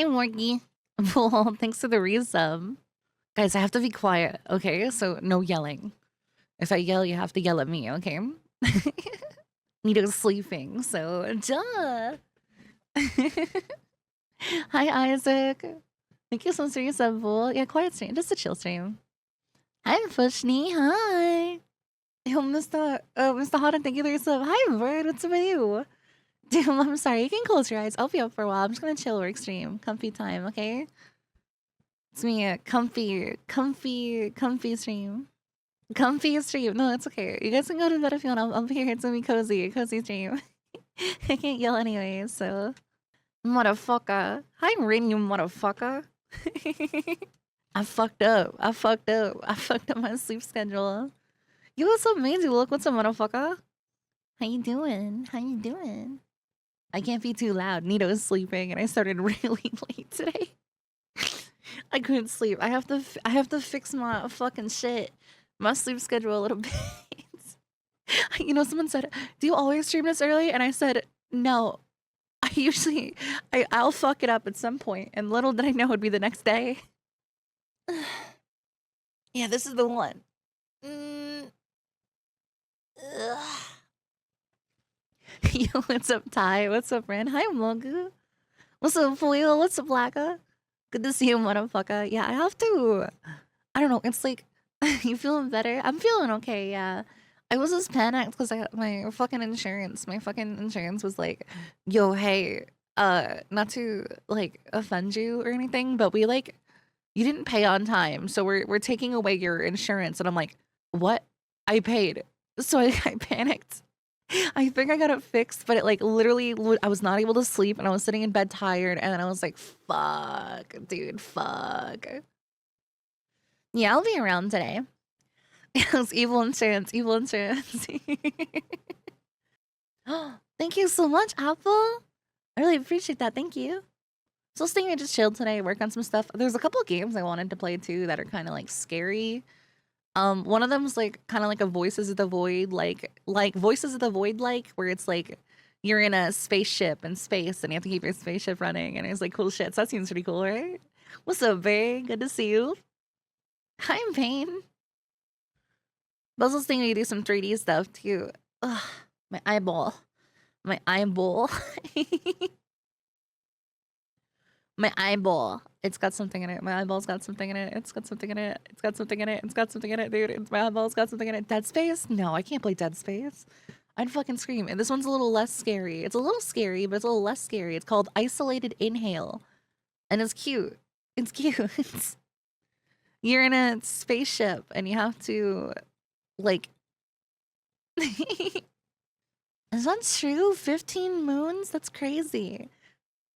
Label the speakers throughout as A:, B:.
A: Hi, Morgie. Well, thanks for the resub. Guys, I have to be quiet, okay? So no yelling. If I yell, you have to yell at me, okay? Nito's sleeping, so duh. Hi, Isaac. Thank you so much for your sub, Bull. Yeah, quiet stream. Just a chill stream. Hi, Fushni. Hi. Yo, Mr. Hot, thank you for your sub. Hi, Bird. What's up with you? Dude, I'm sorry. You can close your eyes. I'll be up for a while. I'm just gonna chill work stream. Comfy time, okay? It's me, a comfy stream. Comfy stream. No, it's okay. You guys can go to bed if you want. I'll be here. It's gonna be cozy stream. I can't yell anyway, so. Motherfucker. Hi, Rin, you motherfucker. I fucked up. I fucked up my sleep schedule. You what's up, Maisie? Look, what's up, motherfucker? How you doing? I can't be too loud. Nito is sleeping, and I started really late today. I couldn't sleep. I have to fix my fucking shit, my sleep schedule a little bit. You know, someone said, "Do you always stream this early?" And I said, "No. I'll fuck it up at some point." And little did I know it'd be the next day. Yeah, this is the one. Yo, what's up, Ty? What's up, Ren? Hi, Mogu. What's up, Foil? What's up, Blacka? Good to see you, motherfucker. Yeah, I have to. I don't know. It's like, you feeling better? I'm feeling okay. Yeah. I was just panicked because I got my fucking insurance. My fucking insurance was like, "Yo, hey, not to like offend you or anything, but you didn't pay on time, so we're taking away your insurance." And I'm like, "What? I paid." So I panicked. I think I got it fixed, but it like literally, I was not able to sleep, and I was sitting in bed tired, and then I was like, "Fuck, dude, fuck." Yeah, I'll be around today. It was evil insurance, evil insurance. Thank you so much, Apple. I really appreciate that. Thank you. So staying here, just chilled today, work on some stuff. There's a couple games I wanted to play too that are kind of like scary. One of them is like kind of like a Voices of the Void, like Voices of the Void, like where it's like you're in a spaceship in space and you have to keep your spaceship running, and it's like cool shit. So that seems pretty cool, right? What's up, Bay? Good to see you. Hi, Payne. Buzzle's thing we do some 3D stuff too. Ugh, my eyeball. My eyeball. My eyeball. It's got something in it. My eyeball's got something in it. It's got something in it. It's got something in it. It's got something in it, dude. My eyeball's got something in it. Dead Space? No, I can't play Dead Space. I'd fucking scream. And this one's a little less scary. It's a little scary, but it's a little less scary. It's called Isolated Inhale. And it's cute. It's cute. You're in a spaceship and you have to, like... Is that true? 15 moons? That's crazy.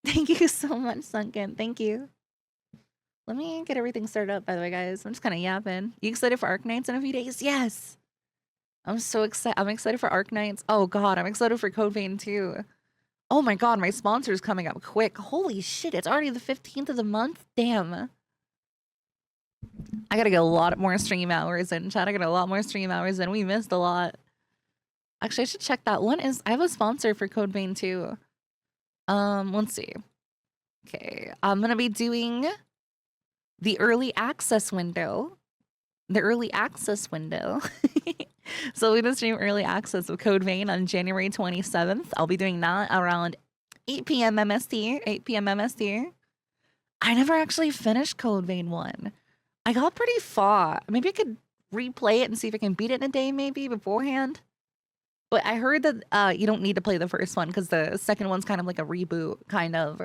A: Thank you so much, Sunken. Thank you. Let me get everything started up, by the way, guys. I'm just kind of yapping. You excited for Arc Nights in a few days? Yes! I'm so excited. I'm excited for Arc Nights. Oh, God. I'm excited for Code Vein, too. Oh, my God. My sponsor's coming up quick. Holy shit. It's already the 15th of the month? Damn. I gotta get a lot more stream hours in, chat. I got a lot more stream hours in. We missed a lot. Actually, I should check that. I have a sponsor for Code Vein, too. Let's see. Okay. I'm gonna be doing the early access window. The early access window. So we're gonna stream early access of Code Vein on January 27th. I'll be doing that around 8 p.m. MST. 8 p.m. MST. I never actually finished Code Vein 1. I got pretty far. Maybe I could replay it and see if I can beat it in a day, maybe beforehand. But I heard that you don't need to play the first one because the second one's kind of like a reboot, kind of.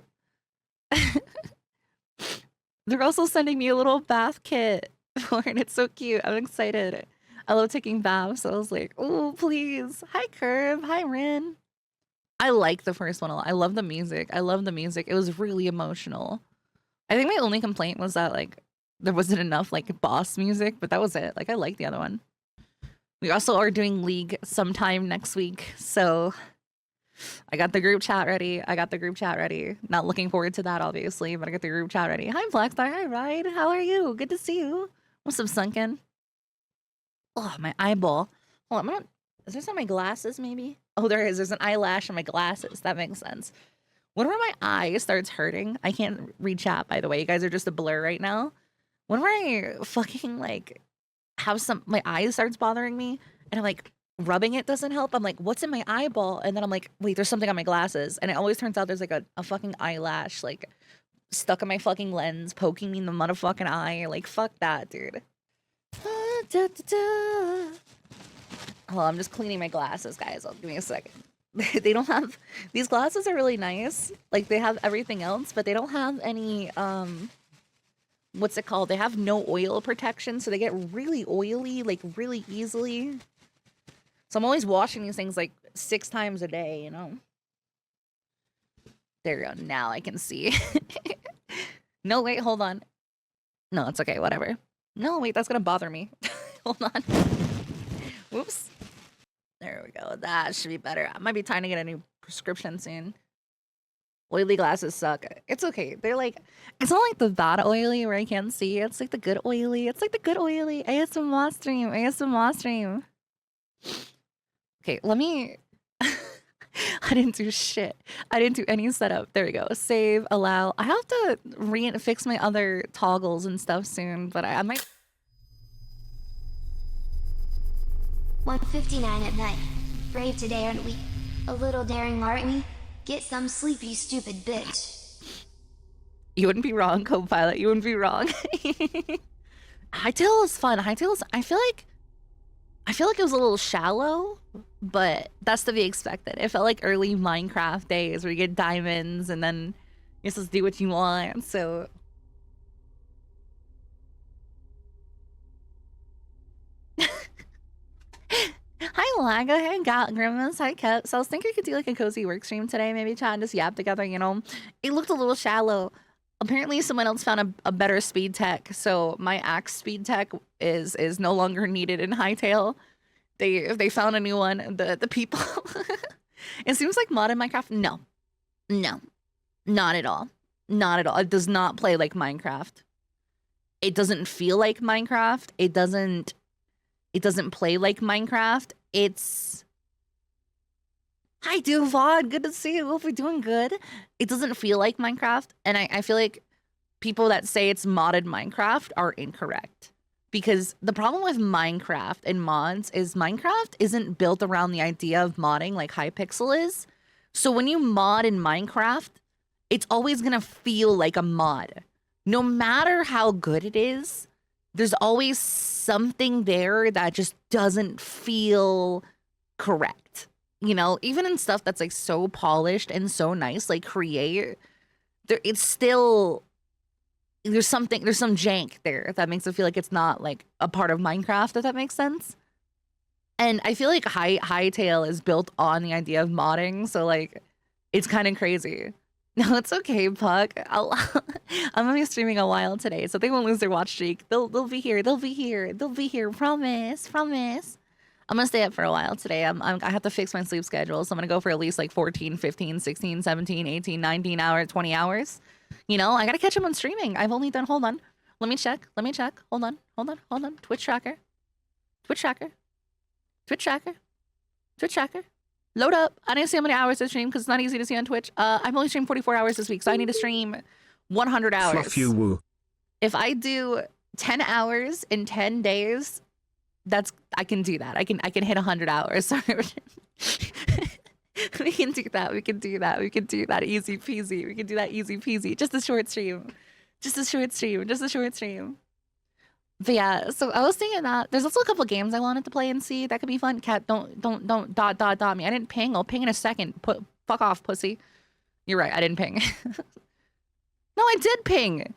A: They're also sending me a little bath kit for it. It's so cute. I'm excited. I love taking baths, so I was like, oh, please. Hi, Curve. Hi, Rin. I like the first one a lot. I love the music. It was really emotional. I think my only complaint was that, like, there wasn't enough, like, boss music, but that was it. Like, I like the other one. We also are doing League sometime next week, so I got the group chat ready. Not looking forward to that, obviously, but I got the group chat ready. Hi, Blackstar. Hi, Ride. How are you? Good to see you. What's up, Sunken? Oh, my eyeball. Hold on, is there some on my glasses, maybe? Oh, there is. There's an eyelash on my glasses. That makes sense. Whenever my eye starts hurting, I can't read chat, by the way. You guys are just a blur right now. Whenever I fucking like have my eye starts bothering me and I'm like rubbing it doesn't help. I'm like, what's in my eyeball? And then I'm like, wait, there's something on my glasses. And it always turns out there's like a fucking eyelash like stuck in my fucking lens, poking me in the motherfucking eye. Like, fuck that, dude. Oh, I'm just cleaning my glasses, guys. Give me a second. They don't have, these glasses are really nice. Like, they have everything else, but they don't have any, what's it called? They have no oil protection, so they get really oily, like, really easily. So I'm always washing these things, like, 6 times a day, you know? There you go. Now I can see. No, wait, hold on. No, it's okay, whatever. No, wait, that's gonna bother me. Hold on. Whoops. There we go. That should be better. I might be trying to get a new prescription soon. Oily glasses suck. It's okay. They're like, it's not like the bad oily where I can't see. It's like the good oily. It's like the good oily. ASMR stream. ASMR stream. Okay, let me... I didn't do shit. I didn't do any setup. There we go. Save, allow. I have to fix my other toggles and stuff soon, but I might...
B: 1:59 at night. Brave today, aren't we? A little daring, aren't we? Get some sleep, you stupid bitch.
A: You wouldn't be wrong, co-pilot. You wouldn't be wrong. Hightail is fun. Hightail is... I feel like it was a little shallow, but that's to be expected. It felt like early Minecraft days where you get diamonds and then you're supposed to do what you want, so... Hi, Laga. Hey, Grimace. Hi, Ket. So I was thinking we could do like a cozy work stream today. Maybe chat and just yap together, you know? It looked a little shallow. Apparently, someone else found a better speed tech, so my axe speed tech is no longer needed in Hightail. They found a new one. The people. It seems like modded Minecraft. No, not at all. Not at all. It does not play like Minecraft. It doesn't feel like Minecraft. It doesn't play like Minecraft. It's... Hi, Duvod. Good to see you. Hope you're doing good. It doesn't feel like Minecraft. And I feel like people that say it's modded Minecraft are incorrect. Because the problem with Minecraft and mods is Minecraft isn't built around the idea of modding like Hypixel is. So when you mod in Minecraft, it's always going to feel like a mod. No matter how good it is, there's always something there that just doesn't feel correct. You know, even in stuff that's like so polished and so nice, like Create, it's still, there's some jank there that makes it feel like it's not like a part of Minecraft, if that makes sense. And I feel like Hightail is built on the idea of modding, so like it's kind of crazy. No, it's okay, Puck. I'm gonna be streaming a while today, so they won't lose their watch streak. They'll be here. They'll be here. Promise. I'm gonna stay up for a while today. I have to fix my sleep schedule, so I'm gonna go for at least like 14, 15, 16, 17, 18, 19 hours, 20 hours. You know, I gotta catch up on streaming. I've only done, hold on. Let me check. Hold on. Twitch tracker. Load up. I didn't see how many hours to stream because it's not easy to see on Twitch. I've only streamed 44 hours this week, so I need to stream 100 hours.
C: Fluff you, woo.
A: If I do 10 hours in 10 days, I can do that. I can hit 100 hours. We can do that. Easy peasy. We can do that easy peasy. Just a short stream. But yeah, so I was thinking that there's also a couple games I wanted to play and see that could be fun. Cat, don't dot me. I didn't ping. I'll ping in a second. Fuck off, pussy. You're right. I didn't ping. No, I did ping.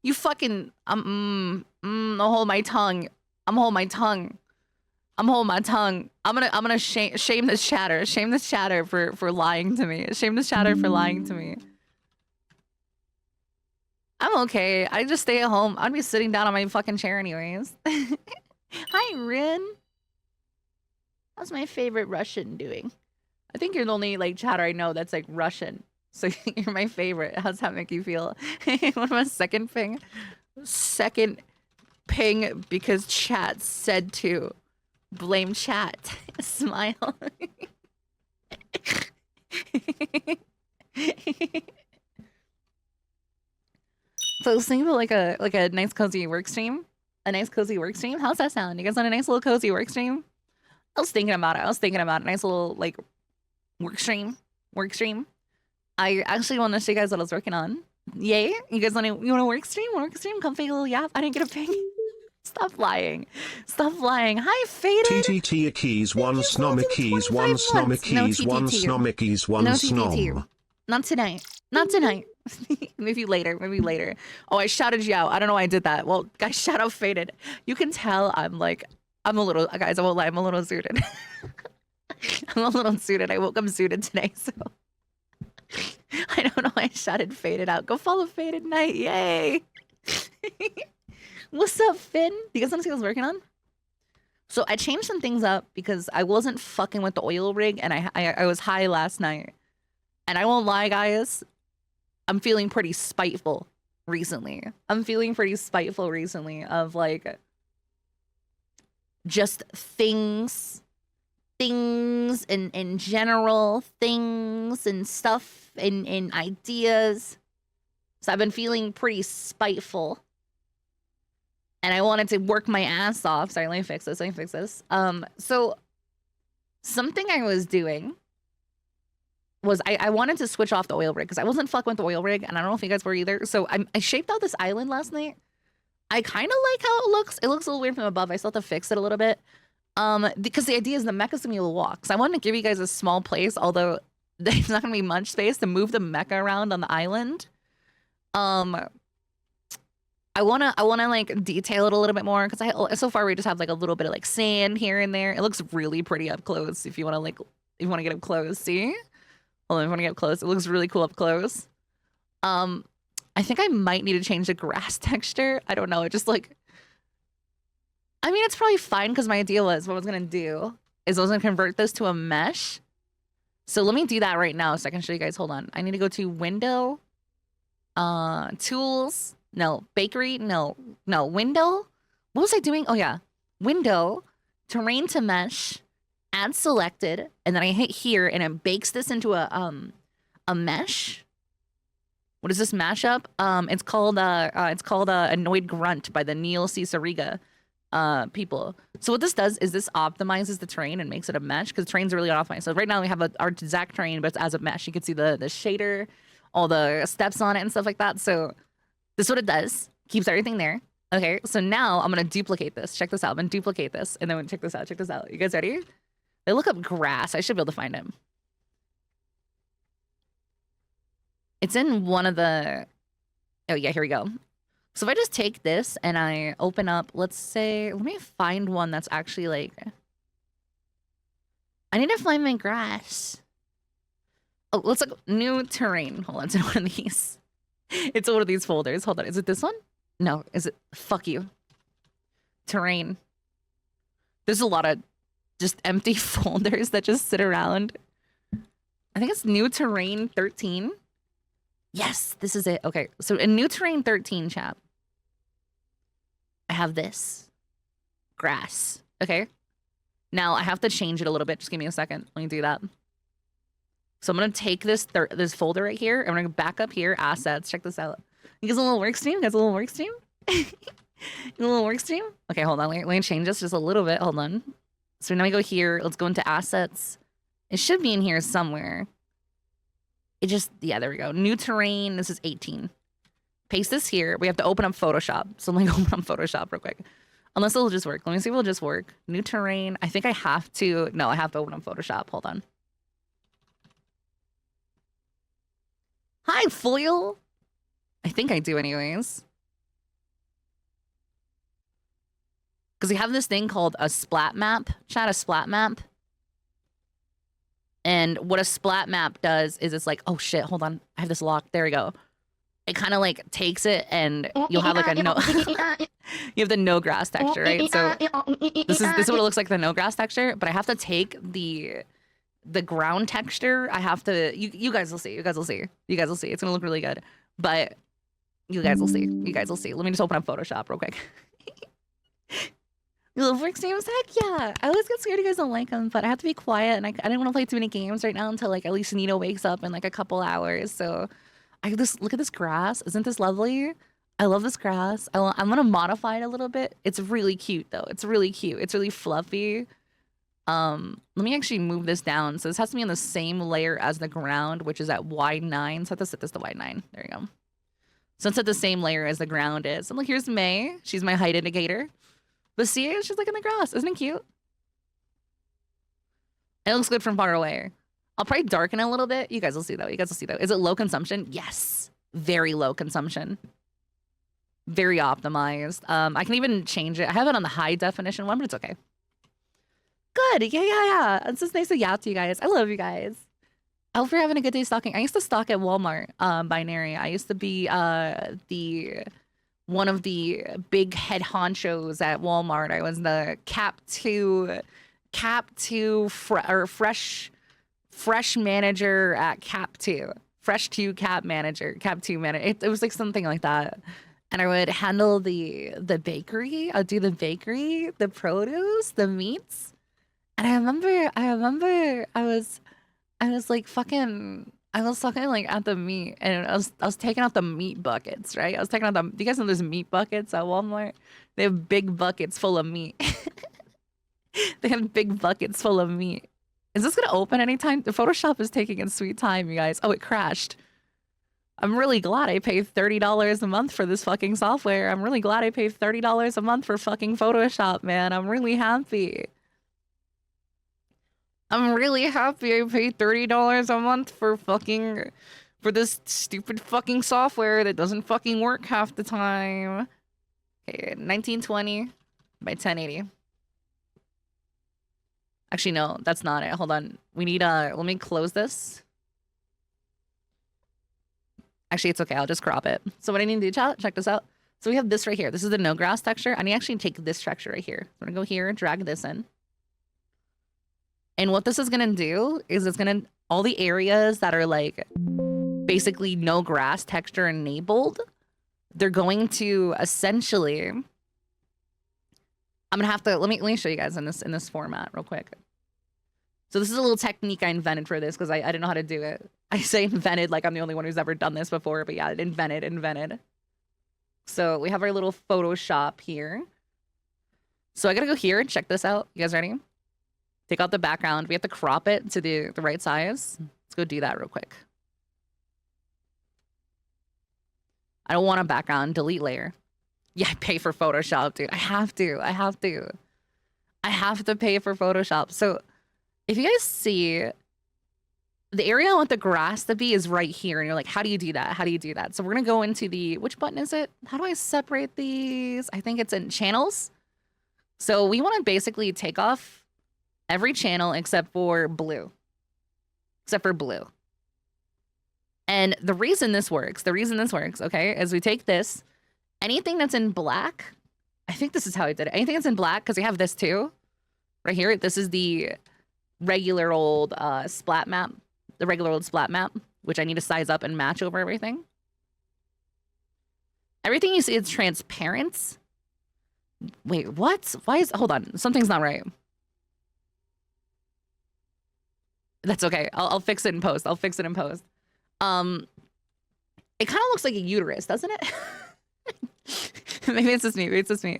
A: You fucking I'll hold my tongue. I'm holding my tongue. I'm gonna shame this chatter. Shame this chatter for lying to me. Shame this chatter for lying to me. I'm okay. I just stay at home. I'd be sitting down on my fucking chair anyways. Hi, Rin. How's my favorite Russian doing? I think you're the only like chatter I know that's like Russian. So you're my favorite. How's that make you feel? What my second ping? Second ping because chat said to. Blame chat. Smile. So I was thinking about like a nice cozy work stream. A nice cozy work stream. How's that sound? You guys want a nice little cozy work stream? I was thinking about it. I was thinking about a nice little like work stream. Work stream. I actually want to show you guys what I was working on. Yay! You guys want to work stream? Work stream? Come fake a little yap. I didn't get a ping. Stop lying. Stop lying. Hi, Faded.
C: TTT keys one snomickies one snomickies one snomickies one snom.
A: Not tonight. Not tonight. Maybe later. Maybe later. Oh, I shouted you out. I don't know why I did that. Well, guys, shout out Faded. You can tell I'm a little, guys, I won't lie, I'm a little zooted. I'm a little zooted. I woke up zooted today, so I don't know why I shouted Faded out. Go follow Faded Night. Yay. What's up, Finn? Do you guys want to see what I was working on? So I changed some things up because I wasn't fucking with the oil rig and I was high last night. And I won't lie, guys. I'm feeling pretty spiteful recently. Of like just things in general, things and stuff and ideas. So I've been feeling pretty spiteful. And I wanted to work my ass off. Sorry, let me fix this. So something I was doing was I wanted to switch off the oil rig because I wasn't fucking with the oil rig, and I don't know if you guys were either. So I shaped out this island last night. I kind of like how it looks. It looks a little weird from above. I still have to fix it a little bit. Because the idea is the mecha's gonna be able to walk. So I wanted to give you guys a small place, although there's not gonna be much space to move the mecha around on the island. I wanna like detail it a little bit more because so far we just have like a little bit of like sand here and there. It looks really pretty up close. If you wanna get up close, see? Hold on, if you wanna get up close, it looks really cool up close. I think I might need to change the grass texture. I don't know. It just like, I mean, it's probably fine because my idea was what I was gonna do is I was gonna convert this to a mesh. So let me do that right now so I can show you guys. Hold on. I need to go to window, tools. No, bakery. No, window. What was I doing? Oh yeah, window, terrain to mesh, add selected, and then I hit here and it bakes this into a mesh. What is this mashup? It's called Annoyed Grunt by the Neil C. Sariga people. So what this does is this optimizes the terrain and makes it a mesh because terrains are really optimized. So right now we have our exact terrain, but it's as a mesh. You can see the shader, all the steps on it and stuff like that. So this is what it does. Keeps everything there. Okay, so now I'm gonna duplicate this. Check this out. I'm gonna duplicate this, and then check this out. Check this out. You guys ready? They look up grass. I should be able to find him. It's in one of the. Oh yeah, here we go. So if I just take this and I open up, let's say, let me find one that's actually like. I need to find my grass. Oh, let's look new terrain. Hold on, it's in one of these. It's one of these folders. Hold on. Is it this one? No. Is it? Fuck you. Terrain. There's a lot of just empty folders that just sit around. I think it's new terrain 13. Yes, this is it. Okay. So in new terrain 13, chap, I have this. Grass. Okay. Now I have to change it a little bit. Just give me a second. Let me do that. So I'm going to take this folder right here. I'm going to back up here. Assets. Check this out. You guys a little work stream? You guys a little work stream? A little work stream? Okay, hold on. Let me change this just a little bit. Hold on. So now we go here. Let's go into assets. It should be in here somewhere. Yeah, there we go. New terrain. This is 18. Paste this here. We have to open up Photoshop. So let me open up Photoshop real quick. Unless it'll just work. Let me see if it'll just work. New terrain. I think I have to. No, I have to open up Photoshop. Hold on. Hi, Foil. I think I do anyways. Because we have this thing called a splat map. Chat, a splat map. And what a splat map does is it's like, oh shit, hold on. I have this locked. There we go. It kind of like takes it and you'll have like a no. You have the no grass texture, right? So this is what it looks like, the no grass texture. But I have to take the ground texture. I have to. You guys will see. You guys will see. You guys will see. It's gonna look really good. But you guys will see. You guys will see. Let me just open up Photoshop real quick. You love work games? Heck yeah. I always get scared you guys don't like them, but I have to be quiet and I didn't want to play too many games right now until like at least Nino wakes up in like a couple hours. So I just look at this grass. Isn't this lovely? I love this grass. I'm gonna modify it a little bit. It's really cute though. It's really cute. It's really fluffy. Let me actually move this down. So this has to be on the same layer as the ground, which is at Y9. So I have to set this to Y9. There you go. So it's at the same layer as the ground is. And look, here's May. She's my height indicator. But see, she's like in the grass. Isn't it cute? It looks good from far away. I'll probably darken it a little bit. You guys will see though. You guys will see though. Is it low consumption? Yes. Very low consumption. Very optimized. I can even change it. I have it on the high definition one, but it's okay. Good. Yeah. It's just nice to yap to you guys. I love you guys. I hope you're having a good day stalking. I used to stalk at Walmart, binary. I used to be one of the big head honchos at Walmart. I was the fresh manager at Cap 2. Fresh 2 Cap manager, Cap 2 manager. It was like something like that. And I would handle the bakery. I'd do the bakery, the produce, the meats. And I remember I was like fucking like at the meat, and I was taking out the meat buckets, right? I was taking out do you guys know there's meat buckets at Walmart? They have big buckets full of meat. They have big buckets full of meat. Is this gonna open anytime? The Photoshop is taking its sweet time, you guys. Oh, it crashed. I'm really glad I paid $30 a month for this fucking software. I'm really glad I paid $30 a month for fucking Photoshop, man. I'm really happy. I'm really happy I paid $30 a month for this stupid fucking software that doesn't fucking work half the time. Okay, 1920 by 1080. Actually, no, that's not it. Hold on. We need let me close this. Actually, it's okay. I'll just crop it. So what I need to do, check this out. So we have this right here. This is the no grass texture. I need to actually take this texture right here. I'm gonna go here and drag this in. And what this is going to do is it's going to, all the areas that are like basically no grass texture enabled, they're going to essentially, I'm going to have to, let me show you guys in this format real quick. So this is a little technique I invented for this because I didn't know how to do it. I say invented like I'm the only one who's ever done this before, but yeah, invented. So we have our little Photoshop here. So I got to go here and check this out. You guys ready? Take out the background. We have to crop it to the right size. Let's go do that real quick. I don't want a background. Delete layer. Yeah, I pay for Photoshop, dude. I have to pay for Photoshop. So if you guys see, the area I want the grass to be is right here. And you're like, how do you do that? How do you do that? So we're going to go into the, which button is it? How do I separate these? I think it's in channels. So we want to basically take off every channel except for blue. And the reason this works, okay, is we take this, anything that's in black, I think this is how I did it. Anything that's in black, because we have this too, right here. This is the regular old splat map, which I need to size up and match over everything. Everything you see is transparent. Wait, what? Hold on, something's not right. That's okay. I'll fix it in post. It kind of looks like a uterus, doesn't it? Maybe it's just me.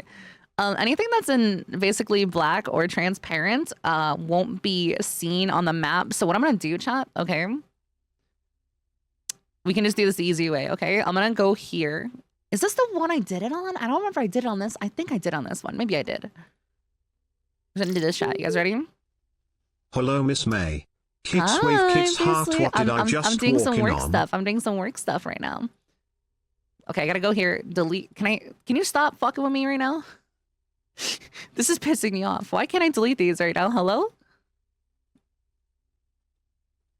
A: Anything that's in basically black or transparent won't be seen on the map. So what I'm gonna do, chat, okay? We can just do this the easy way, okay? I'm gonna go here. Is this the one I did it on? I don't remember if I did it on this. I think I did on this one. Maybe I did. I'm gonna do this, chat. You guys ready?
C: Hello, Miss May. Kicks wave kicks heart. What did I just
A: I'm doing some work
C: on?
A: stuff. I'm doing some work stuff right now. Okay, I gotta go here. Delete. Can you stop fucking with me right now? This is pissing me off. Why can't I delete these right now? Hello?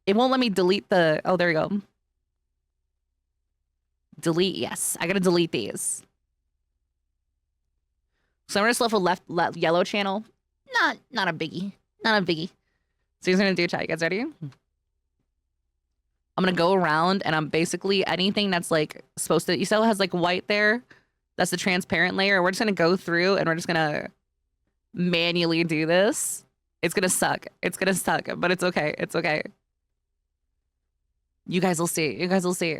A: It won't let me delete the, oh, there we go. Delete, yes. I gotta delete these. So I'm just left with left yellow channel. Not a biggie. So here's what I'm gonna do, chat. You guys ready? I'm gonna go around and I'm basically anything that's like supposed to, you saw it has like white there. That's the transparent layer. We're just gonna go through and we're just gonna manually do this, it's gonna suck. It's gonna suck, but it's okay. It's okay. You guys will see. You guys will see.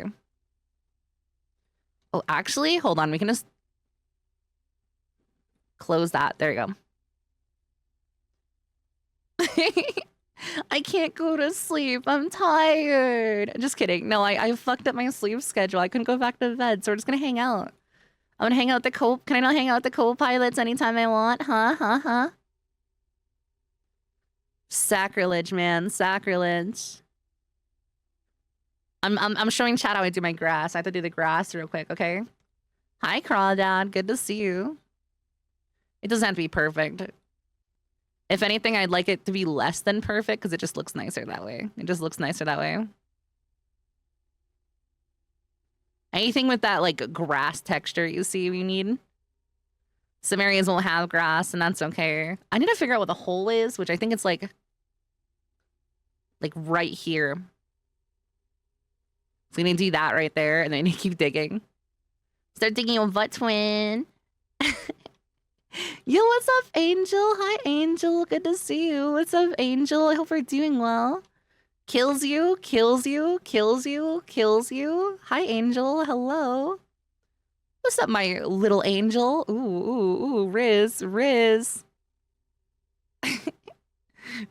A: Oh, actually, hold on. We can just close that. There you go. I can't go to sleep. I'm tired. Just kidding. No, I fucked up my sleep schedule. I couldn't go back to bed, so we're just gonna hang out. I'm gonna hang out with the Can I not hang out with the co-pilots anytime I want? Huh? Sacrilege, man. Sacrilege. I'm showing chat how I do my grass. I have to do the grass real quick, okay? Hi, Crawdad. Good to see you. It doesn't have to be perfect. If anything, I'd like it to be less than perfect because it just looks nicer that way. It just looks nicer that way. Anything with that, like, grass texture you see we need. Some areas won't have grass, and that's okay. I need to figure out what the hole is, which I think it's, like right here. So we need to do that right there, and then we need to keep digging. Start digging your butt, twin. Yo, what's up, Angel? Hi, Angel. Good to see you. What's up, Angel? I hope you're doing well. Kills you, kills you, kills you, kills you. Hi, Angel. Hello. What's up, my little angel? Ooh, Riz. The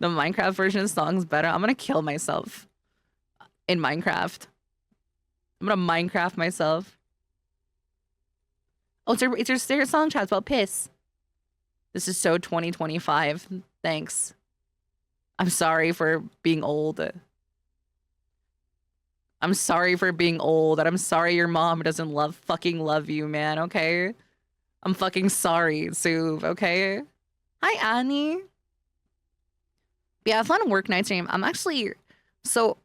A: Minecraft version of the song's better. I'm gonna kill myself in Minecraft. I'm gonna Minecraft myself. Oh, it's your favorite song, chat. It's about piss. This is so 2025. Thanks. I'm sorry for being old. I'm sorry for being old, and I'm sorry your mom doesn't fucking love you, man, okay? I'm fucking sorry, Suv, okay? Hi, Annie. Yeah, fun work night stream. I'm actually... So,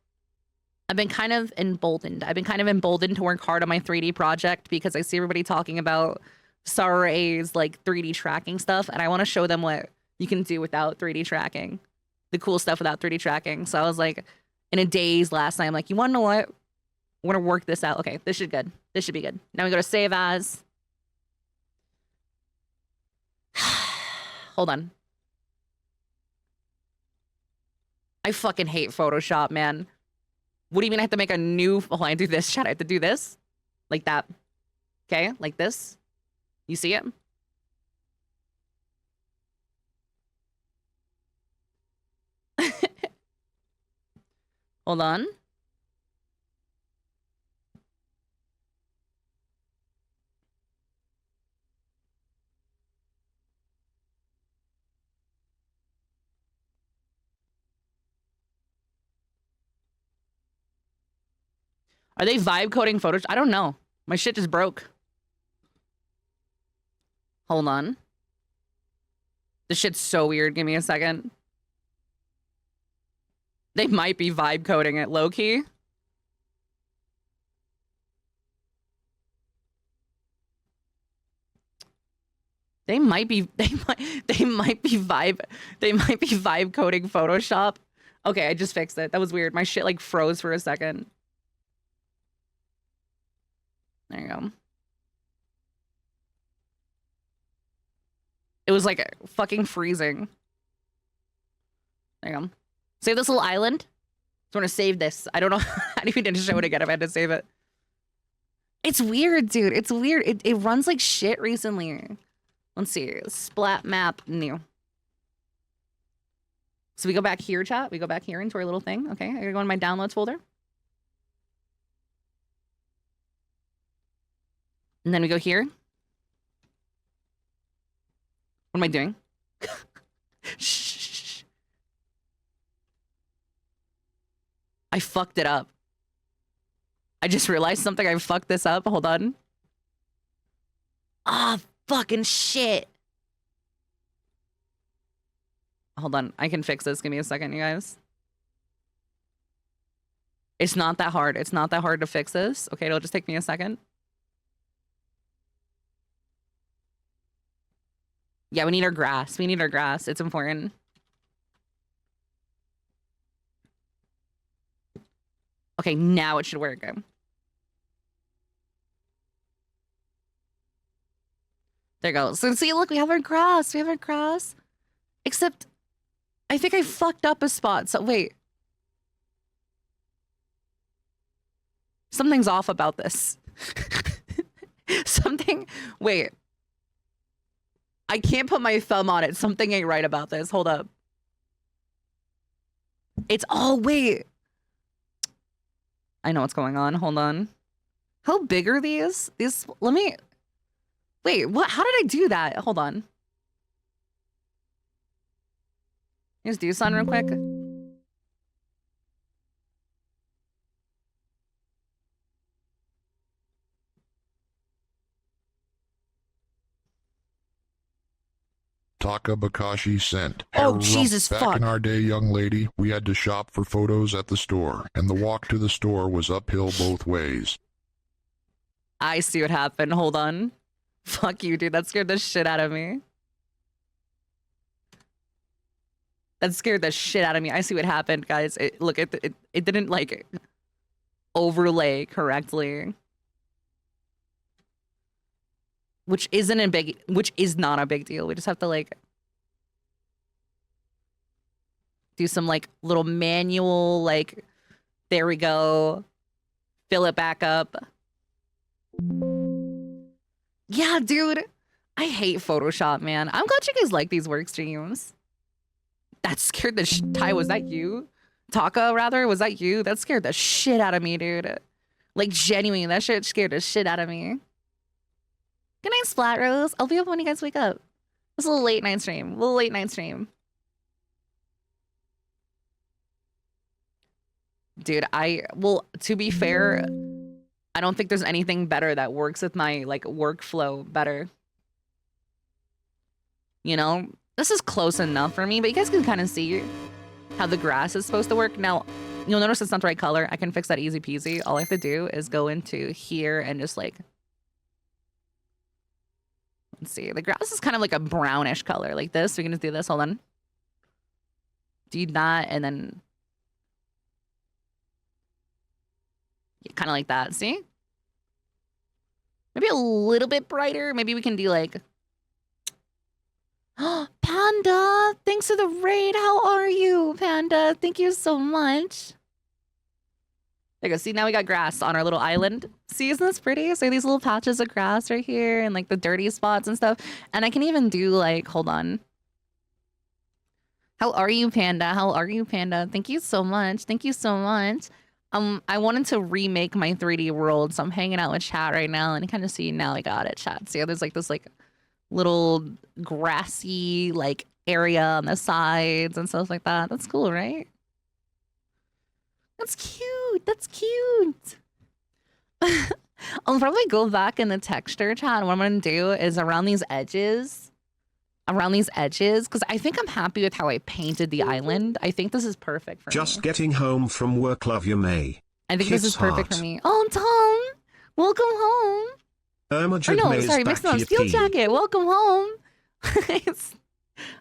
A: I've been kind of emboldened. I've been kind of emboldened to work hard on my 3D project because I see everybody talking about Saray's, like, 3D tracking stuff, and I want to show them what you can do without 3D tracking. The cool stuff without 3D tracking. So I was like, in a daze last night, I'm like, you want to know what? We're going to work this out. Okay, this should be good. This should be good. Now we go to save as. Hold on. I fucking hate Photoshop, man. What do you mean I have to make a new... Oh, I do this. Shit, I have to do this? Like that. Okay, like this. You see it? Hold on. Are they vibe coding Photoshop? I don't know. My shit just broke. Hold on. This shit's so weird. Give me a second. They might be vibe coding it low-key. They might be vibe coding Photoshop. Okay, I just fixed it. That was weird. My shit like froze for a second. There you go. It was like fucking freezing. There you go. Save this little island. So I'm gonna save this. I don't know how do you need to show it again if I had to save it. It's weird, dude. It's weird. It runs like shit recently. Let's see. Splat map new. So we go back here, chat. We go back here into our little thing. Okay, I gotta go in my downloads folder. And then we go here. What am I doing? Shh. I fucked it up. I just realized something. I fucked this up. Hold on. Ah, fucking shit. Hold on. I can fix this. Give me a second, you guys. It's not that hard. It's not that hard to fix this. Okay, it'll just take me a second. Yeah, we need our grass. We need our grass. It's important. Okay, now it should work. There you go. So see, look, we have our grass. We have our grass. Except, I think I fucked up a spot. So wait. Something's off about this. Wait. I can't put my thumb on it. Something ain't right about this. Hold up. Wait. I know what's going on. Hold on. How big are these? Wait, what? How did I do that? Hold on. Here's do sun real quick.
D: Taka Bakashi sent.
A: Oh, Jesus,
D: back
A: fuck.
D: in our day, young lady, we had to shop for photos at the store, and the walk to the store was uphill both ways.
A: I see what happened. Hold on. Fuck you, dude. That scared the shit out of me. That scared the shit out of me. I see what happened, guys. It didn't, like, overlay correctly. Which is not a big deal. We just have to, like, do some, like, little manual, like, there we go. Fill it back up. Yeah, dude. I hate Photoshop, man. I'm glad you guys like these work streams. That scared the Ty, was that you? Taka, rather? Was that you? That scared the shit out of me, dude. Like, genuinely, that shit scared the shit out of me. Good night, Splat Rose. I'll be up when you guys wake up. It's a little late night stream. Dude, to be fair, I don't think there's anything better that works with my, like, workflow better. You know? This is close enough for me, but you guys can kind of see how the grass is supposed to work. Now, you'll notice it's not the right color. I can fix that easy peasy. All I have to do is go into here and just, like, let's see. The grass is kind of like a brownish color, like this. We can just do this. Hold on. Do that, and then kind of like that. See? Maybe a little bit brighter. Maybe we can do like... Panda! Thanks for the raid. How are you, Panda? Thank you so much. There you go. See, now we got grass on our little island. See, isn't this pretty? So these little patches of grass right here and like the dirty spots and stuff. And I can even do like, hold on. How are you, Panda? How are you, Panda? Thank you so much. Thank you so much. I wanted to remake my 3D world, so I'm hanging out with chat right now and kind of see now I got it, chat. See how there's like this like little grassy like area on the sides and stuff like that. That's cool, right? That's cute. That's cute. I'll probably go back in the texture chat. What I'm going to do is around these edges, because I think I'm happy with how I painted the island. I think this is perfect for me.
C: Just getting home from work, love you, May.
A: I think
C: Kiss
A: this is perfect
C: heart.
A: for me. Oh, Tom, welcome home. Sorry, mixing up Steel Jacket. Welcome home.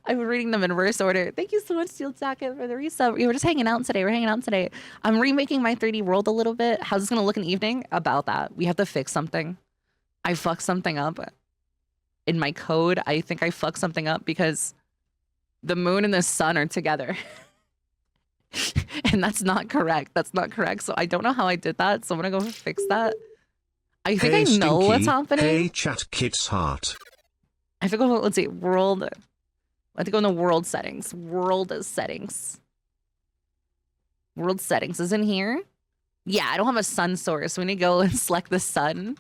A: I'm reading them in reverse order. Thank you so much, Steel Jacket, for the resub. We were just hanging out today. I'm remaking my 3D world a little bit. How's this gonna look in the evening? About that. We have to fix something. I fucked something up. In my code, I think I fucked something up because the moon and the sun are together. And that's not correct. So I don't know how I did that. So I'm gonna go fix that. I think I know what's happening.
C: Hey, chat kids heart.
A: I think let's see, world. I have to go in the world settings. World settings is in here. Yeah, I don't have a sun source. So we need to go and select the sun.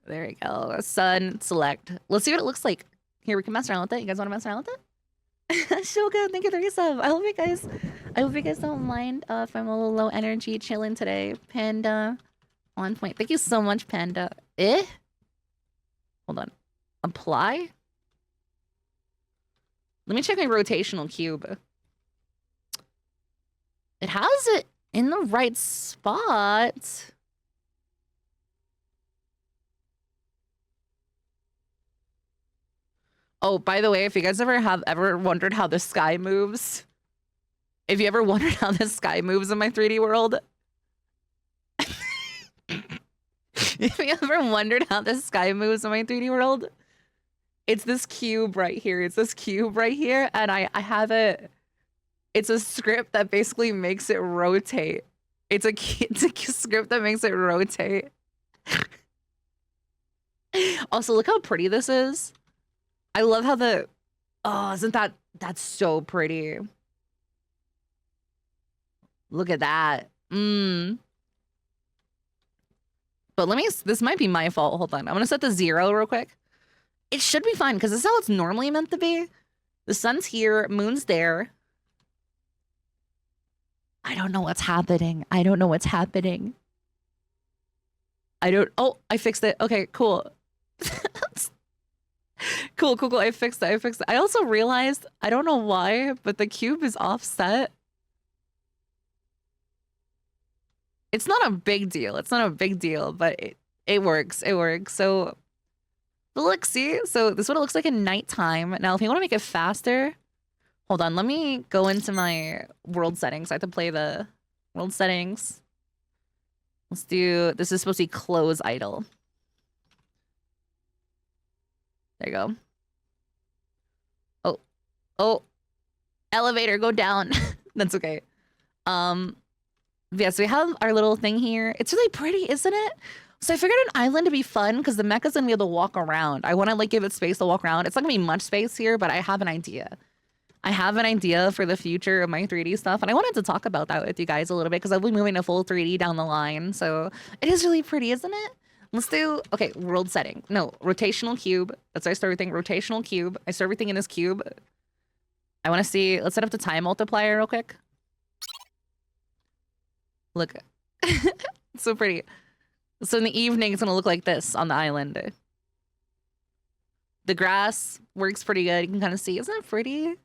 A: There we go. Sun, select. Let's see what it looks like. Here, we can mess around with it. You guys want to mess around with it? Shoga, thank you for the resub. I hope you guys don't mind if I'm a little low energy chilling today. Panda, on point. Thank you so much, Panda. Hold on. Apply? Let me check my rotational cube. It has it in the right spot. Oh, by the way, if you guys ever wondered how the sky moves, if you ever wondered how the sky moves in my 3D world, if you ever wondered how the sky moves in my 3D world, It's this cube right here. It's this cube right here, and I have it. It's a script that basically makes it rotate. It's a script that makes it rotate. Also, look how pretty this is. I love how the isn't that's so pretty. Look at that. But this might be my fault. Hold on. I'm gonna set the 0 real quick. It should be fine because this is how it's normally meant to be. The sun's here, moon's there. I don't know what's happening. I don't know what's happening. Oh, I fixed it. Okay, cool. Cool. I fixed it. I also realized, I don't know why, but the cube is offset. It's not a big deal. But it works. So, but look, see? So this is what it looks like at nighttime. Now, if you want to make it faster, hold on. Let me go into my world settings. I have to play the world settings. Let's do, this is supposed to be close idle. There you go. Oh, elevator, go down. That's okay. Yeah, so we have our little thing here. It's really pretty, isn't it? So I figured an island to be fun because the Meicha's gonna be able to walk around. I want to like give it space to walk around. It's not gonna be much space here, but I have an idea. I have an idea for the future of my 3D stuff, and I wanted to talk about that with you guys a little bit because I'll be moving to full 3D down the line. So it is really pretty, isn't it? Let's do, okay, world setting. No, rotational cube. That's how I start everything. Rotational cube. I start everything in this cube. I want to see, let's set up the time multiplier real quick. Look, it's so pretty. So in the evening, it's gonna look like this on the island. The grass works pretty good. You can kind of see, isn't it pretty?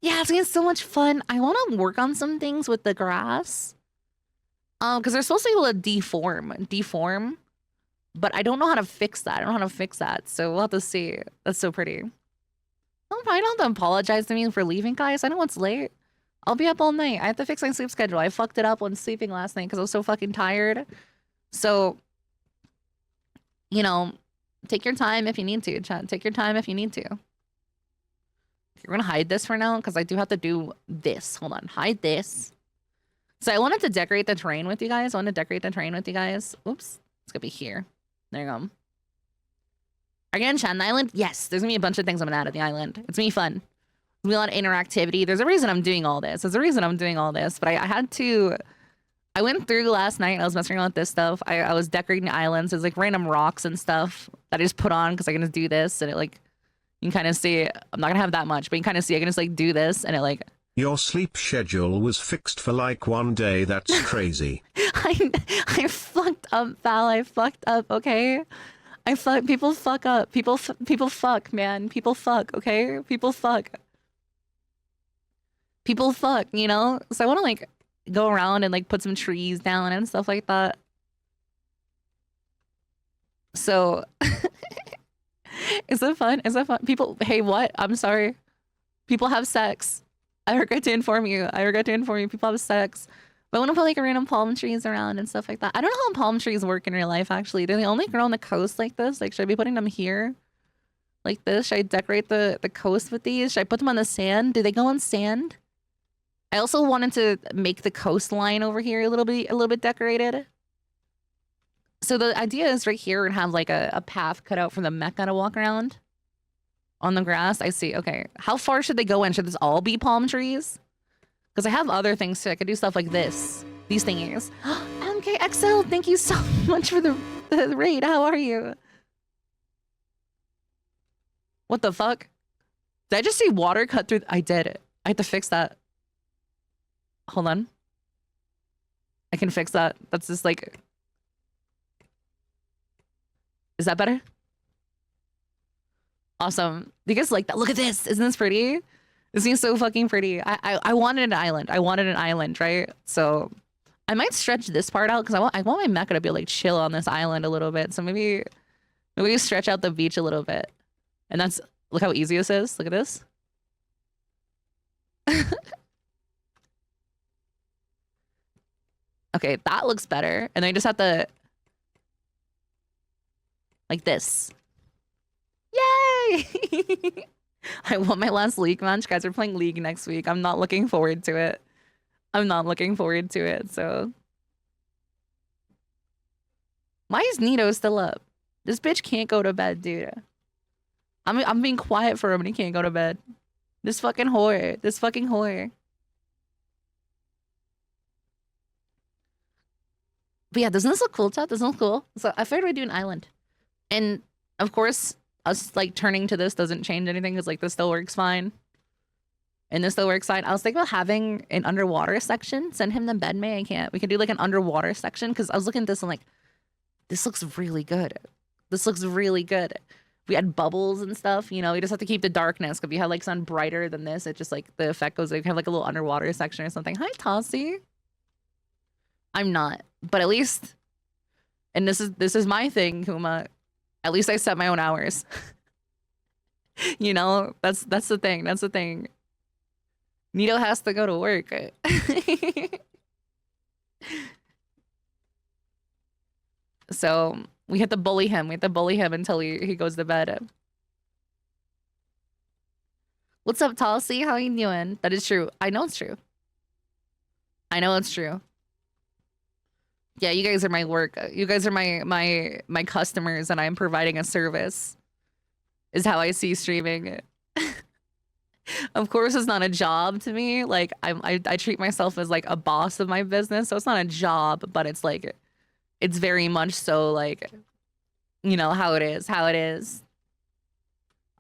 A: Yeah, it's gonna be so much fun. I want to work on some things with the grass. Because they're supposed to be able to deform, but I don't know how to fix that. So we'll have to see. That's so pretty. Oh, I don't have to apologize to me for leaving, guys. I know it's late. I'll be up all night. I have to fix my sleep schedule. I fucked it up when sleeping last night because I was so fucking tired. So, you know, take your time if you need to, chat. Take your time if you need to. You're gonna hide this for now because I do have to do this. Hold on, hide this. So I wanted to decorate the terrain with you guys. Oops, it's gonna be here. There you go. Are you gonna enchant the island? Yes, there's gonna be a bunch of things I'm gonna add at the island. It's gonna be fun. There's gonna be a lot of interactivity. There's a reason I'm doing all this. But I had to, I went through last night and I was messing around with this stuff. I was decorating islands. There's like random rocks and stuff that I just put on because I'm gonna do this, and it like, you can kind of see, I'm not gonna have that much, but you can kind of see I can just like do this and it like.
C: Your sleep schedule was fixed for like 1 day. That's crazy.
A: I fucked up, pal. I fucked up, okay? People fuck up. People fuck, man. People fuck, okay? People fuck, you know? So I want to like go around and like put some trees down and stuff like that. So is that fun? People, hey, what? I'm sorry. People have sex. I regret to inform you. People have sex. But I want to put like random palm trees around and stuff like that. I don't know how palm trees work in real life, actually. Do they only grow on the coast like this? Like, should I be putting them here? Like this? Should I decorate the coast with these? Should I put them on the sand? Do they go on sand? I also wanted to make the coastline over here a little bit decorated. So the idea is right here, we're gonna have like a path cut out for the Meicha to walk around. On the grass, I see. Okay, how far should they go in? Should this all be palm trees? Because I have other things too. I could do stuff like this. These thingies. MKXL, thank you so much for the raid. How are you? What the fuck? Did I just see water cut through? I did it. I have to fix that. Hold on. I can fix that. That's just like... Is that better? Awesome. You guys like that? Look at this. Isn't this pretty? This seems so fucking pretty. I wanted an island. Right? So I might stretch this part out because I want my Meicha to be like chill on this island a little bit. So maybe we stretch out the beach a little bit. And that's, look how easy this is. Look at this. Okay, that looks better. And then I just have to like this. Yay! Yay! I want my last League match. Guys, we're playing League next week. I'm not looking forward to it. I'm not looking forward to it, so. Why is Nito still up? This bitch can't go to bed, dude. I'm being quiet for him and he can't go to bed. This fucking whore. This fucking whore. But yeah, doesn't this look cool, chat? Doesn't this look cool? So I figured we'd do an island. And of course, us like turning to this doesn't change anything because like this still works fine. And this still works fine. I was thinking about having an underwater section. Send him the bed, May. I can't. We could do like an underwater section because I was looking at this and like, this looks really good. This looks really good. We had bubbles and stuff, you know, we just have to keep the darkness. If you have like something brighter than this, it just like the effect goes like have like a little underwater section or something. Hi, Tossie. I'm not, but at least, and this is my thing, Kuma. At least I set my own hours. You know, that's the thing. That's the thing. Nito has to go to work. So we have to bully him. We have to bully him until he goes to bed. What's up, Tulsi? How you doing? That is true. I know it's true. I know it's true. Yeah, you guys are my work. You guys are my customers, and I'm providing a service. Is how I see streaming. Of course, it's not a job to me. Like I treat myself as like a boss of my business, so it's not a job, but it's like. It's very much so like, you know, how it is, how it is.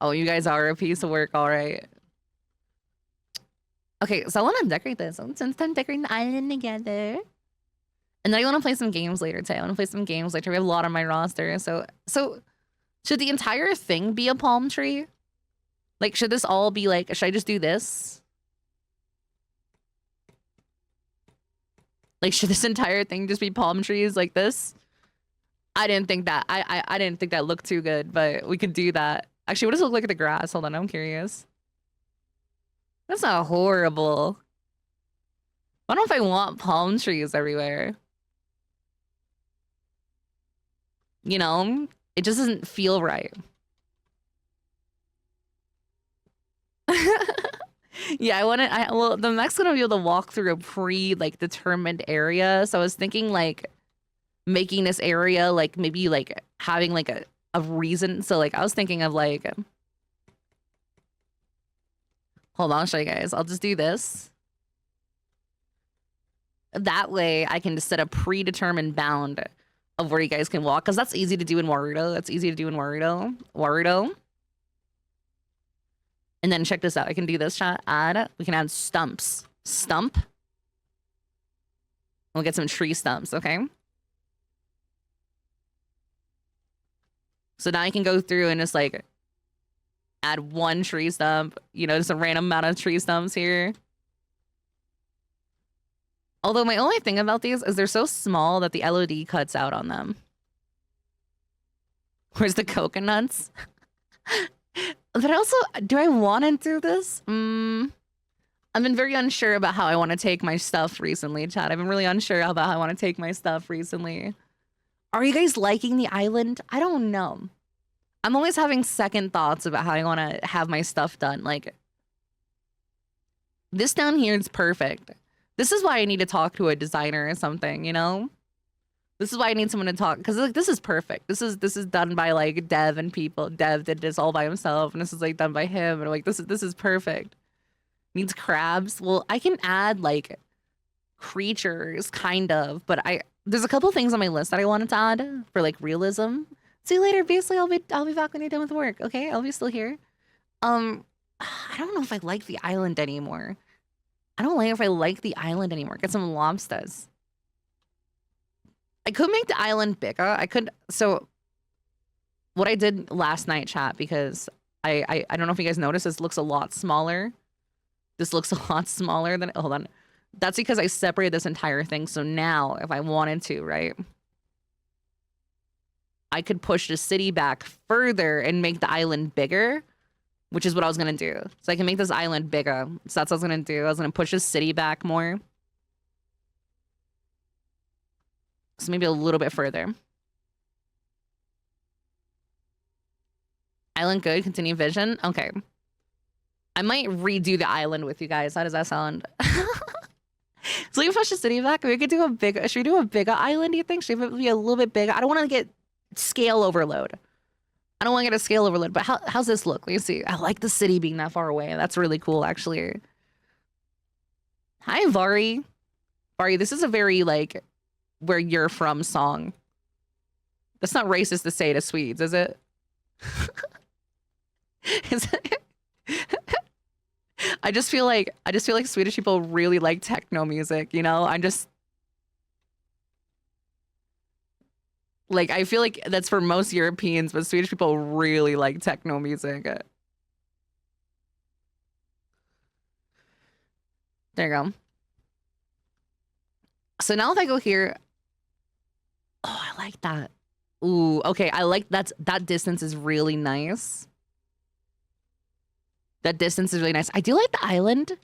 A: Oh, you guys are a piece of work, all right. Okay, so I want to decorate this. Since time decorating the island together. And then I want to play some games later today. I want to play some games later. We have a lot on my roster. So should the entire thing be a palm tree? Like, should this all be like, should I just do this? Like, should this entire thing just be palm trees like this? I didn't think that. I didn't think that looked too good, but we could do that. Actually, what does it look like at the grass? Hold on, I'm curious. That's not horrible. I don't know if I want palm trees everywhere. You know, it just doesn't feel right. Yeah, well, the mech's gonna be able to walk through a like determined area. So I was thinking like making this area like maybe like having like a reason. So like I was thinking of like, hold on, I'll show you guys. I'll just do this. That way I can just set a predetermined bound of where you guys can walk. Cause that's easy to do in Warudo. That's easy to do in Warudo. And then check this out. I can do this, chat. We can add stumps. Stump. We'll get some tree stumps, okay? So now I can go through and just like add one tree stump. You know, just a random amount of tree stumps here. Although my only thing about these is they're so small that the LOD cuts out on them. Where's the coconuts? But also, do I want to do this? I've been very unsure about how I want to take my stuff recently, chat. I've been really unsure about how I want to take my stuff recently. Are you guys liking the island? I don't know. I'm always having second thoughts about how I want to have my stuff done. Like, this down here is perfect. This is why I need to talk to a designer or something, you know? This is why I need someone to talk, because like this is perfect. This is done by like Dev and people. Dev did this all by himself, and this is like done by him, and like this is perfect. Needs crabs. Well, I can add like creatures, kind of, but there's a couple things on my list that I wanted to add for like realism. See you later, Beasley. I'll be back when you're done with work. Okay, I'll be still here. I don't know if I like the island anymore. I don't like if I like the island anymore. Get some lobsters. I could make the island bigger. I could. So what I did last night, chat, because I don't know if you guys noticed, this looks a lot smaller. This looks a lot smaller than, hold on. That's because I separated this entire thing. So now if I wanted to, right, I could push the city back further and make the island bigger, which is what I was going to do. So I can make this island bigger. So that's what I was going to do. I was going to push the city back more. So maybe a little bit further. Island good, continue vision. Okay. I might redo the island with you guys. How does that sound? So we push the city back. We could do a big. Should we do a bigger island? Do you think? Should it be a little bit bigger? I don't want to get scale overload. I don't want to get a scale overload. But how's this look? Let me see. I like the city being that far away. That's really cool, actually. Hi, Vari. Vari, this is a very like where you're from song. That's not racist to say to Swedes, is it? Is it? I just feel like Swedish people really like techno music, you know? I'm just like, I feel like that's for most Europeans, but Swedish people really like techno music. There you go. So now if I go here, oh, I like that. Ooh, okay, I like that distance is really nice. That distance is really nice. I do like the island,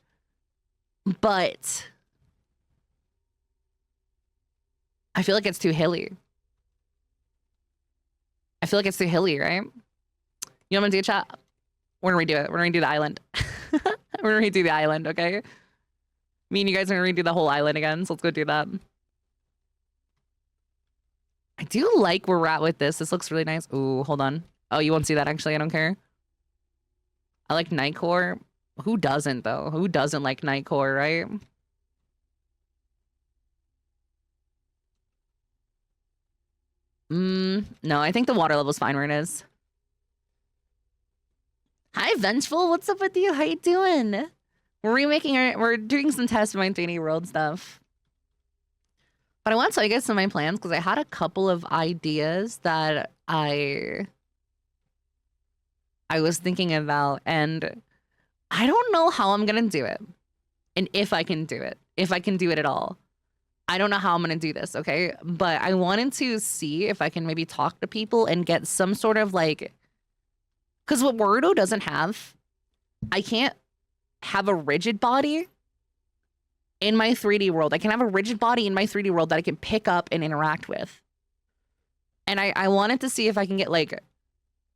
A: but I feel like it's too hilly. I feel like it's too hilly, right? You know what I'm gonna do, chat? We're gonna redo it. We're gonna redo the island. We're gonna redo the island, okay? Me and you guys are gonna redo the whole island again, so let's go do that. I do like where we're at with this. This looks really nice. Ooh, hold on. Oh, you won't see that actually. I don't care. I like Nightcore. Who doesn't, though? Who doesn't like Nightcore, right? No, I think the water level's fine where it is. Hi, Vengeful. What's up with you? How you doing? We're doing some test my 3D world stuff. But I want to tell you guys some of my plans because I had a couple of ideas that I was thinking about, and I don't know how I'm gonna do it, and if I can do it at all. I don't know how I'm gonna do this, okay? But I wanted to see if I can maybe talk to people and get some sort of like, because what Warudo doesn't have, I can't have a rigid body in my 3D world. I can have a rigid body in my 3D world that I can pick up and interact with. And I wanted to see if I can get like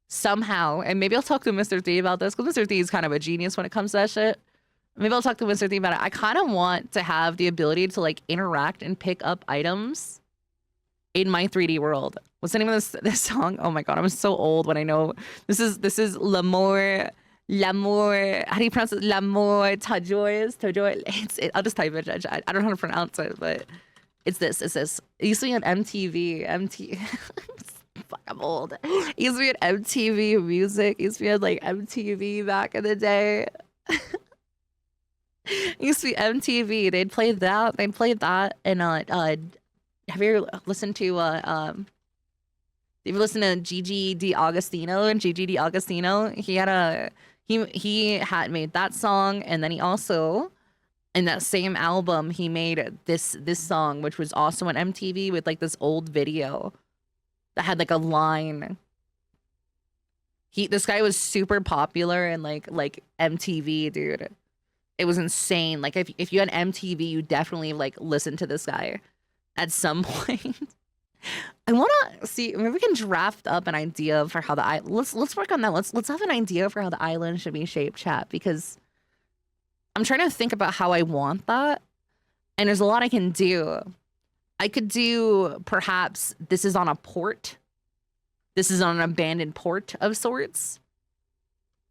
A: somehow, and maybe I'll talk to Mr. D about this because Mr. D is kind of a genius when it comes to that shit. Maybe I'll talk to Mr. D about it. I kind of want to have the ability to like interact and pick up items in my 3D world. What's the name of this song? Oh my god, I'm so old when I know this is L'amour. How do you pronounce it? L'amour Tajoy. I'll just type it. I don't know how to pronounce it, but it's this. It used to be on MTV. Fuck, I'm old. It used to be on MTV Music. It used to be on like MTV back in the day. It used to be MTV. They'd play that. And have you ever listened to have you listened to Gigi D'Agostino? And Gigi D'Agostino, he had made that song, and then he also, in that same album, he made this song, which was also on MTV with like this old video that had like a line. This guy was super popular in like MTV, dude. It was insane. Like if you had MTV, you definitely like listened to this guy at some point. I want to see, maybe we can draft up an idea for how let's work on that. Let's have an idea for how the island should be shaped, chat, because I'm trying to think about how I want that. And there's a lot I can do. I could do, perhaps this is on a port. This is on an abandoned port of sorts.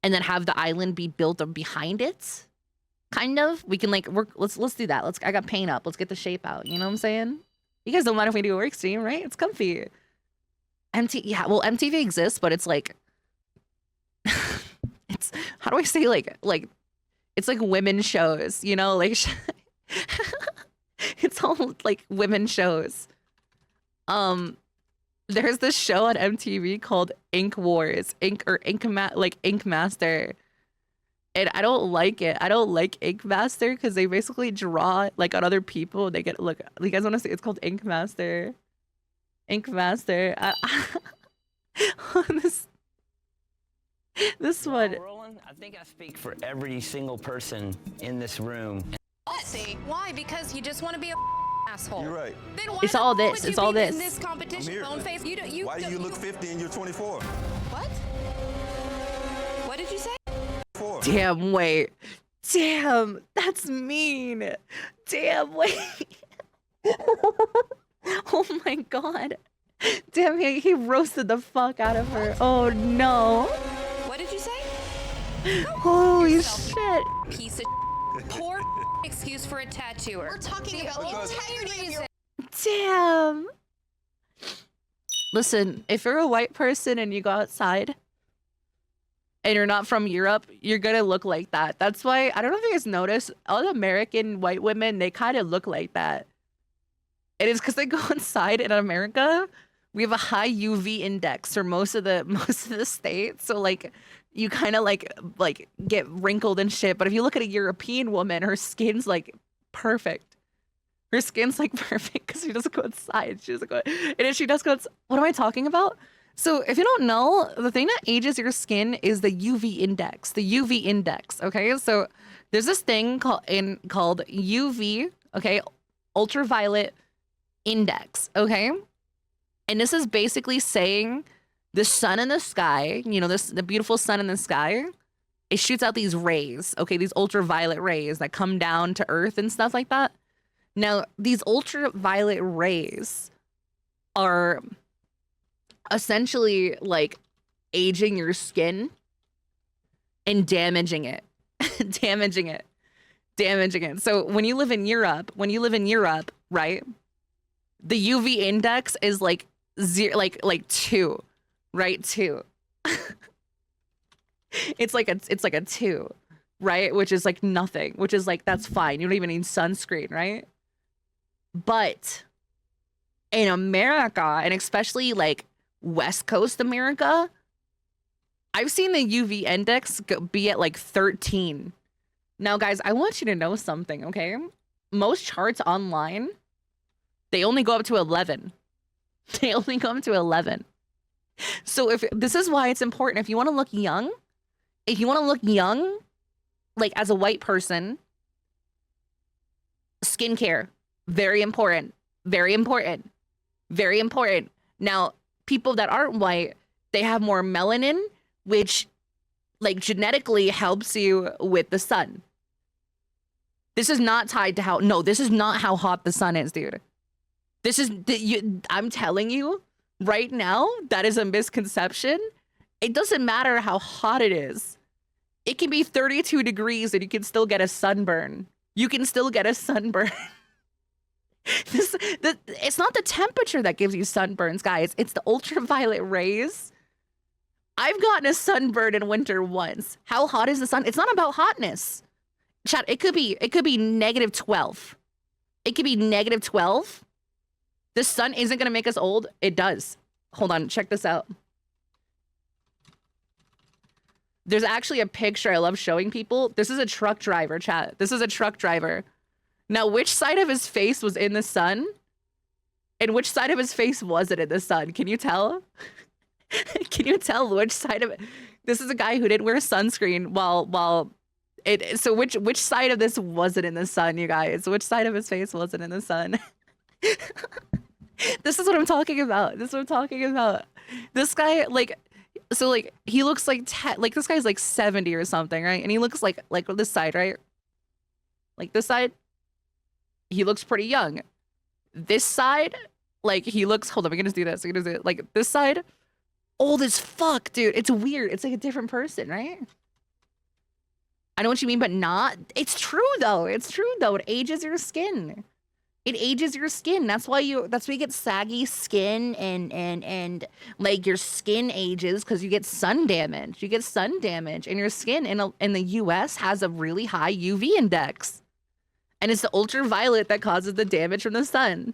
A: And then have the island be built up behind it. Kind of. We can like work, let's do that. I got paint up. Let's get the shape out. You know what I'm saying? You guys don't mind if we do a work stream, right? It's comfy. Yeah, well, MTV exists, but it's like, it's, how do I say, like, it's like women shows, you know? Like, it's all like women shows. There's this show on MTV called Ink Wars, Ink Master. And I don't like it. I don't like Ink Master because they basically draw like on other people. They get, look, you guys want to see? It's called Ink Master. Ink Master. This one.
E: Roland, I think I speak for every single person in this room.
F: See why? Because you just want to be a asshole.
G: You're right.
F: Then why
A: It's
F: the
A: all
F: hell
A: this.
F: would
A: It's
F: you
A: all
F: be
A: this.
F: In this competition,
G: I'm here.
F: bone face.
G: Why do you look 50 and you're 24?
F: What? did you say?
A: Damn, wait. Damn, that's mean. Damn, wait. Oh my god. Damn, he roasted the fuck out of her. Oh no.
F: What did you say?
A: Holy
F: yourself.
A: shit.
F: Piece of poor excuse for a tattooer. We're talking about the entirety of your.
A: Damn. Listen, if you're a white person and you go outside and you're not from Europe, you're gonna look like that. That's why, I don't know if you guys notice, all the American white women, they kind of look like that. It is because they go inside in America. We have a high UV index for most of the states. So like you kind of like get wrinkled and shit. But if you look at a European woman, her skin's like perfect. Her skin's like perfect because she doesn't go inside. She doesn't go, and if she does go outside, what am I talking about? So if you don't know, the thing that ages your skin is the UV index. The UV index. Okay, so there's this thing called UV. Okay, ultraviolet index. Okay, and this is basically saying the sun in the sky. You know, the beautiful sun in the sky. It shoots out these rays. Okay, these ultraviolet rays that come down to Earth and stuff like that. Now, these ultraviolet rays are essentially like aging your skin and damaging it. damaging it. So when you live in Europe, right? The UV index is like zero, like 2, right? 2. It's like a 2, right? Which is like nothing, which is like, that's fine. You don't even need sunscreen, right? But in America, and especially like West Coast America, I've seen the UV index be at like 13. Now, guys, I want you to know something, okay? Most charts online, they only go up to 11. They only go up to 11. So if this is why it's important, if you want to look young, like as a white person, skincare, very important, very important, very important. Now, people that aren't white, they have more melanin, which like genetically helps you with the sun. This is not tied to how, no, this is not how hot the sun is, dude. This is, I'm telling you right now, that is a misconception. It doesn't matter how hot it is. It can be 32 degrees and you can still get a sunburn. You can still get a sunburn. It's not the temperature that gives you sunburns, guys. It's the ultraviolet rays. I've gotten a sunburn in winter once. How hot is the sun? It's not about hotness. Chat, it could be -12. It could be -12. The sun isn't gonna make us old. It does. Hold on, check this out. There's actually a picture I love showing people. This is a truck driver, chat. This is a truck driver. Now, which side of his face was in the sun? And which side of his face wasn't in the sun? Can you tell? Can you tell which side of it? This is a guy who didn't wear sunscreen while it. So which side of this wasn't in the sun, you guys? Which side of his face wasn't in the sun? This is what I'm talking about. This is what I'm talking about. This guy, like, so like he looks like this guy's like 70 or something, right? And he looks like this side, right? Like this side, he looks pretty young. This side, like he looks. Hold on, we're gonna do this. We're gonna do it. Like this side, old as fuck, dude. It's weird. It's like a different person, right? I know what you mean, but not. It's true though. It's true though. It ages your skin. It ages your skin. That's why you get saggy skin and like your skin ages because you get sun damage. You get sun damage, and your skin in the U.S. has a really high UV index, and it's the ultraviolet that causes the damage from the sun.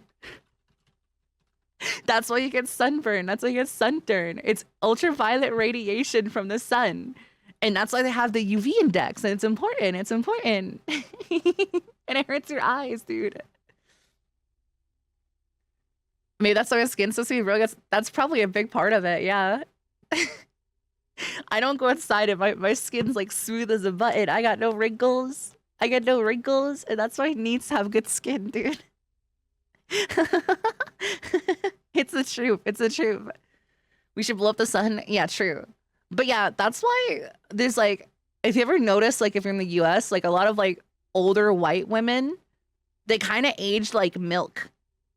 A: That's why you get sunburn. That's why you get sunburn. It's ultraviolet radiation from the sun, and that's why they have the UV index. And it's important. It's important, and it hurts your eyes, dude. Maybe that's why my skin's so sweet, bro. That's probably a big part of it, yeah. I don't go outside and my skin's like smooth as a button. I got no wrinkles. And that's why he needs to have good skin, dude. It's the truth. It's the truth. We should blow up the sun. Yeah, true. But yeah, that's why there's like, if you ever notice, like if you're in the US, like a lot of like older white women, they kind of age like milk.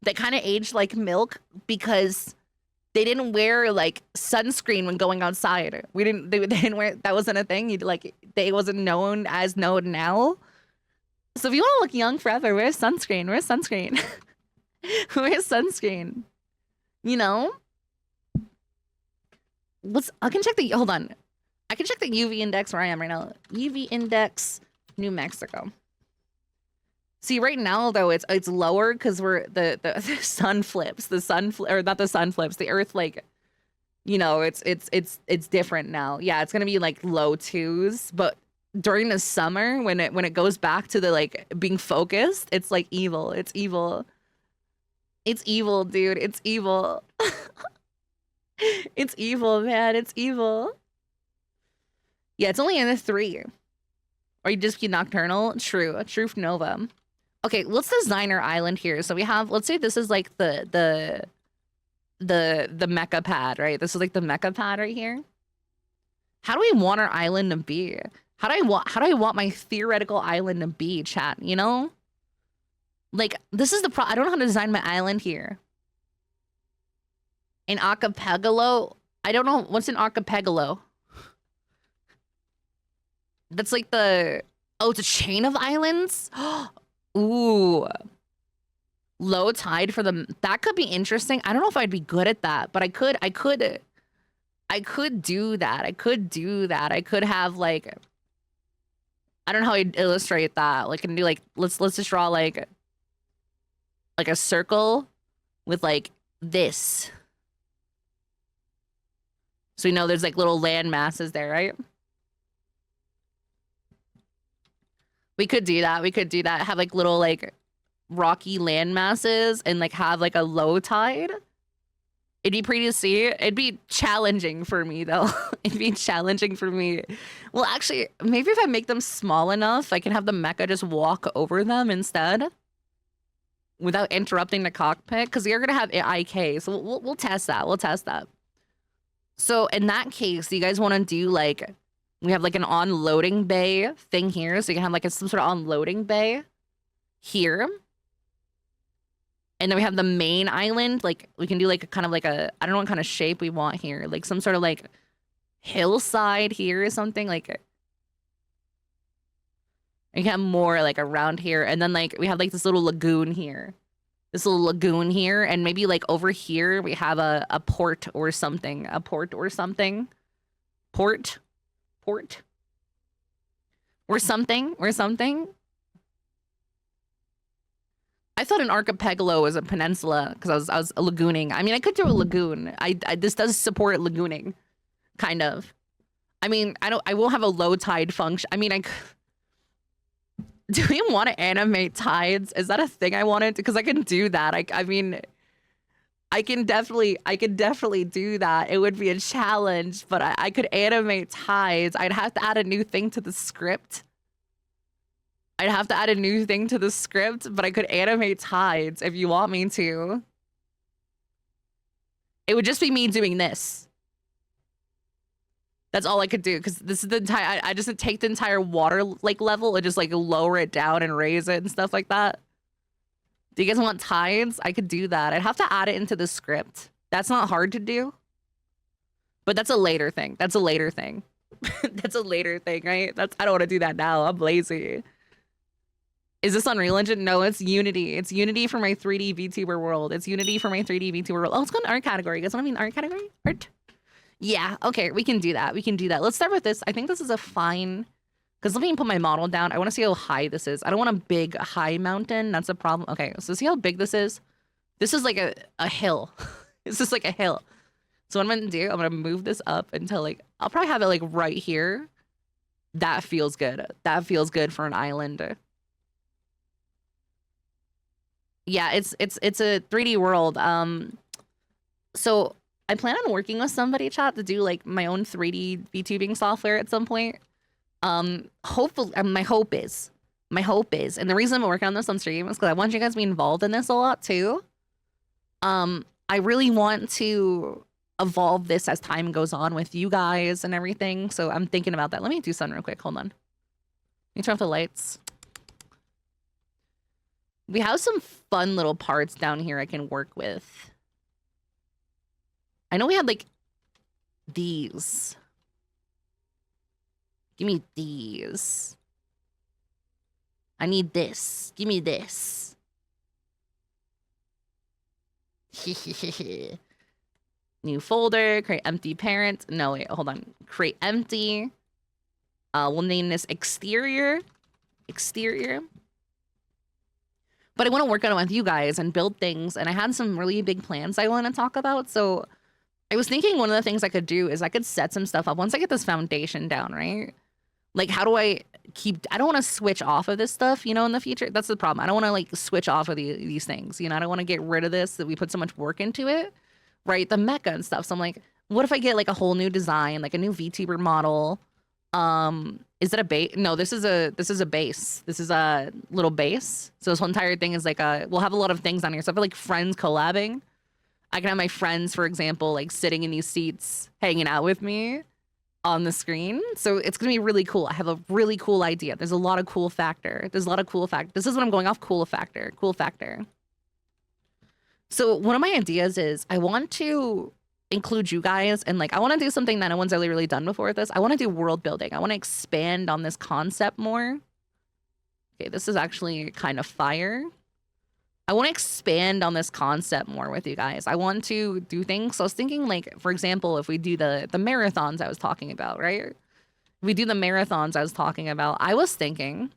A: They kind of age like milk because they didn't wear like sunscreen when going outside. They didn't wear, that wasn't a thing. You'd like, they wasn't known as known now. So if you want to look young forever, wear sunscreen, wear sunscreen. Wear sunscreen. You know? I can check the, hold on. I can check the UV index where I am right now. UV index, New Mexico. See, right now though, it's lower because we're the sun flips. Or not the sun flips. The Earth, like, you know, it's different now. Yeah, it's gonna be like low 2s, but during the summer when it goes back to the like being focused, it's like evil. It's evil. It's evil, dude. It's evil. It's evil, man. It's evil. Yeah, it's only in the 3. Or you just be nocturnal. True. Truth Nova. Okay, let's design our island here. So we have, let's say this is like the mecha pad, right? This is like the mecha pad right here. How do we want our island to be? How do I want my theoretical island to be, chat, you know? Like, this is I don't know how to design my island here. An archipelago? I don't know, what's an archipelago? That's like oh, it's a chain of islands? Ooh. Low tide for them. That could be interesting. I don't know if I'd be good at that, but I could do that. I could do that. I could have like, I don't know how I'd illustrate that. Like, and do like, let's just draw like a circle with like this. So you know there's like little land masses there, right? We could do that. We could do that. Have like little like rocky land masses and like have like a low tide. It'd be pretty to see. It'd be challenging for me though. It'd be challenging for me. Well, actually, maybe if I make them small enough, I can have the mecha just walk over them instead without interrupting the cockpit. Because you're gonna have IK, so we'll test that. We'll test that. So in that case, you guys want to do like, we have like an unloading bay thing here. So you can have like some sort of unloading bay here. And then we have the main island. Like we can do like a kind of like I don't know what kind of shape we want here. Like some sort of like hillside here or something. Like you can have more like around here. And then like we have like this little lagoon here. And maybe like over here we have a port or something. Port or something. I thought an archipelago was a peninsula because I was lagooning. I mean, I could do a lagoon. This does support lagooning, kind of. I mean, I won't have a low tide function. I mean, do we want to animate tides? Is that a thing I wanted? Because I can do that. I mean, I can definitely do that. It would be a challenge, but I could animate tides. I'd have to add a new thing to the script. But I could animate tides if you want me to. It would just be me doing this. That's all I could do, because this is the entire, I just take the entire water like level and just like lower it down and raise it and stuff like that. Do you guys want tides? I could do that. I'd have to add it into the script. That's not hard to do. But that's a later thing. That's a later thing, right? I don't want to do that now. I'm lazy. Is this Unreal Engine? No, it's Unity. It's Unity for my 3D VTuber world. Oh, let's go in art category. You guys want to be in art category? Art? Yeah, okay, we can do that. Let's start with this. I think this is a fine, because let me put my model down. I want to see how high this is. I don't want a big high mountain. That's a problem. Okay, so see how big this is? This is like a hill. It's just like a hill. So what I'm gonna do, I'm gonna move this up until like, I'll probably have it like right here. That feels good. That feels good for an island. Yeah, it's a 3D world. So I plan on working with somebody, chat, to do like my own 3D VTubing software at some point. Hopefully, my hope is, and the reason I'm working on this on stream is because I want you guys to be involved in this a lot too. I really want to evolve this as time goes on with you guys and everything. So I'm thinking about that. Let me do something real quick. Hold on. Let me turn off the lights. We have some fun little parts down here I can work with. I know we had like these. Give me these. I need this. Give me this. New folder, create empty parent. No, wait, hold on. Create empty. We'll name this exterior. Exterior. But I want to work on it with you guys and build things. And I had some really big plans I want to talk about. So I was thinking one of the things I could do is I could set some stuff up once I get this foundation down, right? Like, how do I keep, I don't want to switch off of this stuff, you know, in the future. That's the problem. I don't want to like switch off of these things, you know, I don't want to get rid of this, that we put so much work into it, right? The mecha and stuff. So I'm like, what if I get like a whole new design, like a new VTuber model? Is it a base? No, this is a base. This is a little base. So this whole entire thing is like we'll have a lot of things on here. So I feel like friends collabing. I can have my friends, for example, like sitting in these seats, hanging out with me on the screen. So it's gonna be really cool. I have a really cool idea. There's a lot of cool factor. There's a lot of cool factor. This is what I'm going off. Cool factor. Cool factor. So one of my ideas is I want to include you guys, and like I want to do something that no one's really done before with this. I want to do world building. I want to expand on this concept more. Okay, this is actually kind of fire. I want to expand on this concept more with you guys. I want to do things. So I was thinking, like, for example, if we do the marathons I was talking about, right? If we do the marathons I was talking about, I was thinking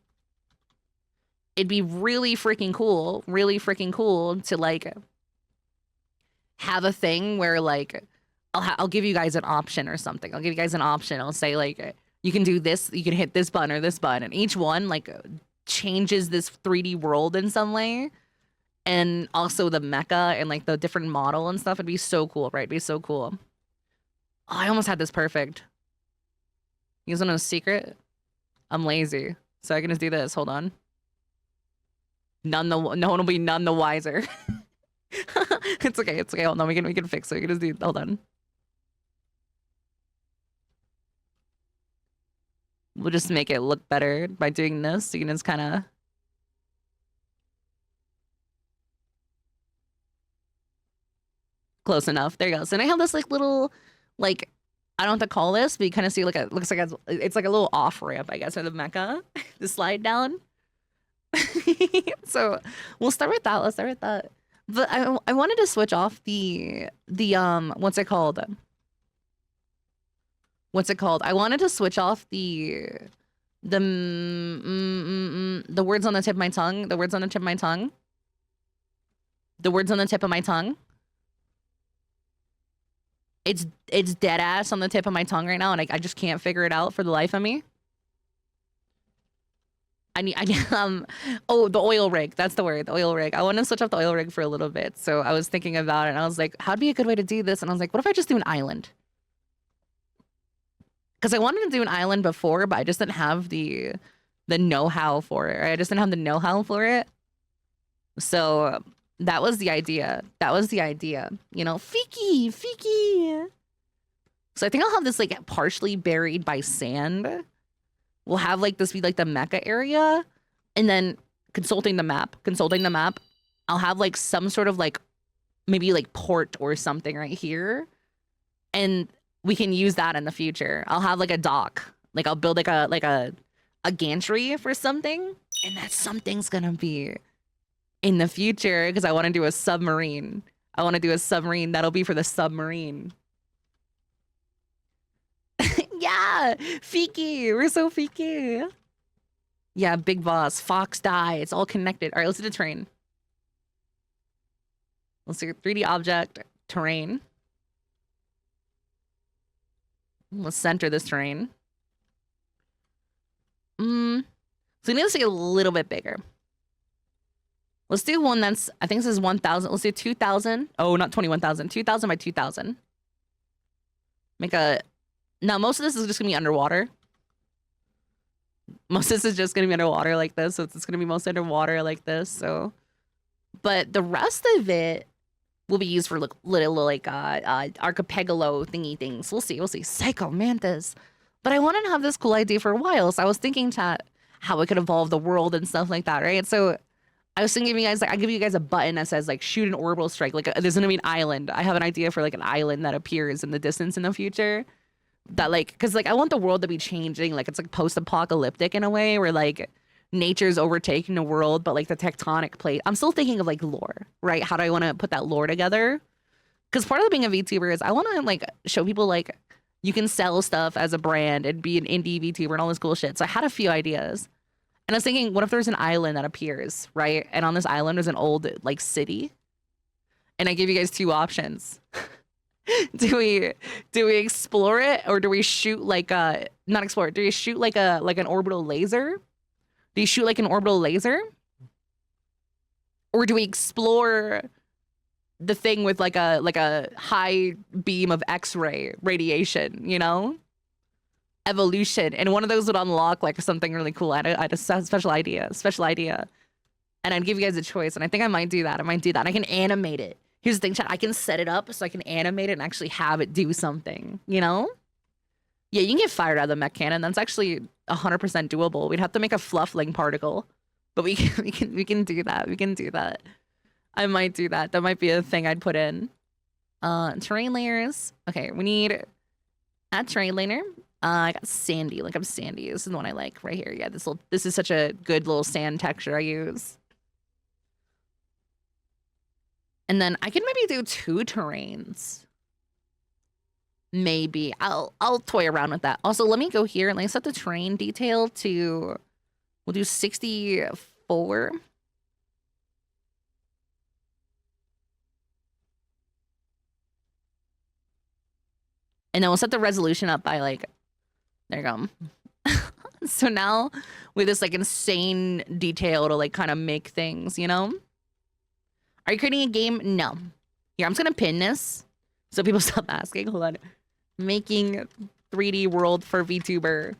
A: it'd be really freaking cool to like have a thing where like I'll give you guys an option or something. I'll give you guys an option. I'll say like you can do this, you can hit this button or this button, and each one like changes this 3D world in some way. And also the mecha and like the different model and stuff. It'd be so cool, right? It'd be so cool. Oh, I almost had this perfect. You guys want to know a secret? I'm lazy, so I can just do this. Hold on. No one will be none the wiser. It's okay. It's okay. Hold on. We can fix it. We can just do. Hold on. We'll just make it look better by doing this. So you can just kind of. Close enough. There you go. So then I have this like little, like, I don't know what to call this, but you kind of see like it looks like it's like a little off ramp, I guess, for the mecha, the slide down. So we'll start with that. Let's start with that. But I wanted to switch off the what's it called? What's it called? I wanted to switch off the words on the tip of my tongue. The words on the tip of my tongue. The words on the tip of my tongue. It's dead ass on the tip of my tongue right now, and I just can't figure it out for the life of me. Oh, the oil rig. That's the word, the oil rig. I want to switch off the oil rig for a little bit. So I was thinking about it, and I was like, how'd be a good way to do this? And I was like, what if I just do an island? Because I wanted to do an island before, but I just didn't have the know-how for it, right? I just didn't have the know-how for it. So that was the idea. That was the idea. You know, Fiki. So I think I'll have this like partially buried by sand. We'll have like this be like the mecha area, and then consulting the map, I'll have like some sort of like maybe like port or something right here, and we can use that in the future. I'll have like a dock, like I'll build like a gantry for something, and that something's gonna be in the future because I want to do a submarine. I want to do a submarine that'll be for the submarine. Yeah, Fiki. We're so Fiki. Yeah, big boss. Fox die. It's all connected. All right, let's do the terrain. Let's do 3D object, terrain. Let's center this terrain. So we need to see a little bit bigger. Let's do one that's, I think this is 1,000. Let's do 2,000. Oh, not 21,000. 2,000 by 2,000. Make a, now most of this is just gonna be underwater. Most of this is just gonna be underwater like this. So it's gonna be mostly underwater like this. So, but the rest of it, will be used for little like archipelago thingy things. We'll see. We'll see. Psycho Mantis. But I wanted to have this cool idea for a while, so I was thinking, chat, how it could evolve the world and stuff like that, right? So I was thinking, you guys, like, I give you guys a button that says like shoot an orbital strike. Like there's gonna be an island. I have an idea for like an island that appears in the distance in the future. That like, cause like I want the world to be changing. Like it's like post-apocalyptic in a way where like nature's overtaking the world, but like the tectonic plate. I'm still thinking of like lore, right? How do I want to put that lore together? Because part of being a VTuber is I want to like show people like you can sell stuff as a brand and be an indie VTuber and all this cool shit. So I had a few ideas. And I was thinking, what if there's an island that appears, right? And on this island there's an old like city. And I give you guys two options. do we explore it, or do we shoot like a not explore it? Do we shoot like an orbital laser? Do you shoot like an orbital laser? Or do we explore the thing with like a high beam of X-ray radiation, you know? Evolution. And one of those would unlock like something really cool. I had a special idea. And I'd give you guys a choice. And I think I might do that. I can animate it. Here's the thing, chat. I can set it up so I can animate it and actually have it do something, you know? Yeah, you can get fired out of the mech cannon. That's actually 100% doable. We'd have to make a fluffling particle. But we can do that. We can do that. I might do that. That might be a thing I'd put in. Terrain layers. Okay, we need add terrain layer. I got sandy. Like I'm sandy. This is the one I like right here. Yeah, this is such a good little sand texture I use. And then I can maybe do 2 terrains. Maybe. I'll toy around with that. Also, let me go here and like set the terrain detail to, we'll do 64. And then we'll set the resolution up by like, there you go. So now with this like insane detail to like kind of make things, you know? Are you creating a game? No. Here, I'm just gonna pin this so people stop asking. Hold on. Making 3D world for VTuber.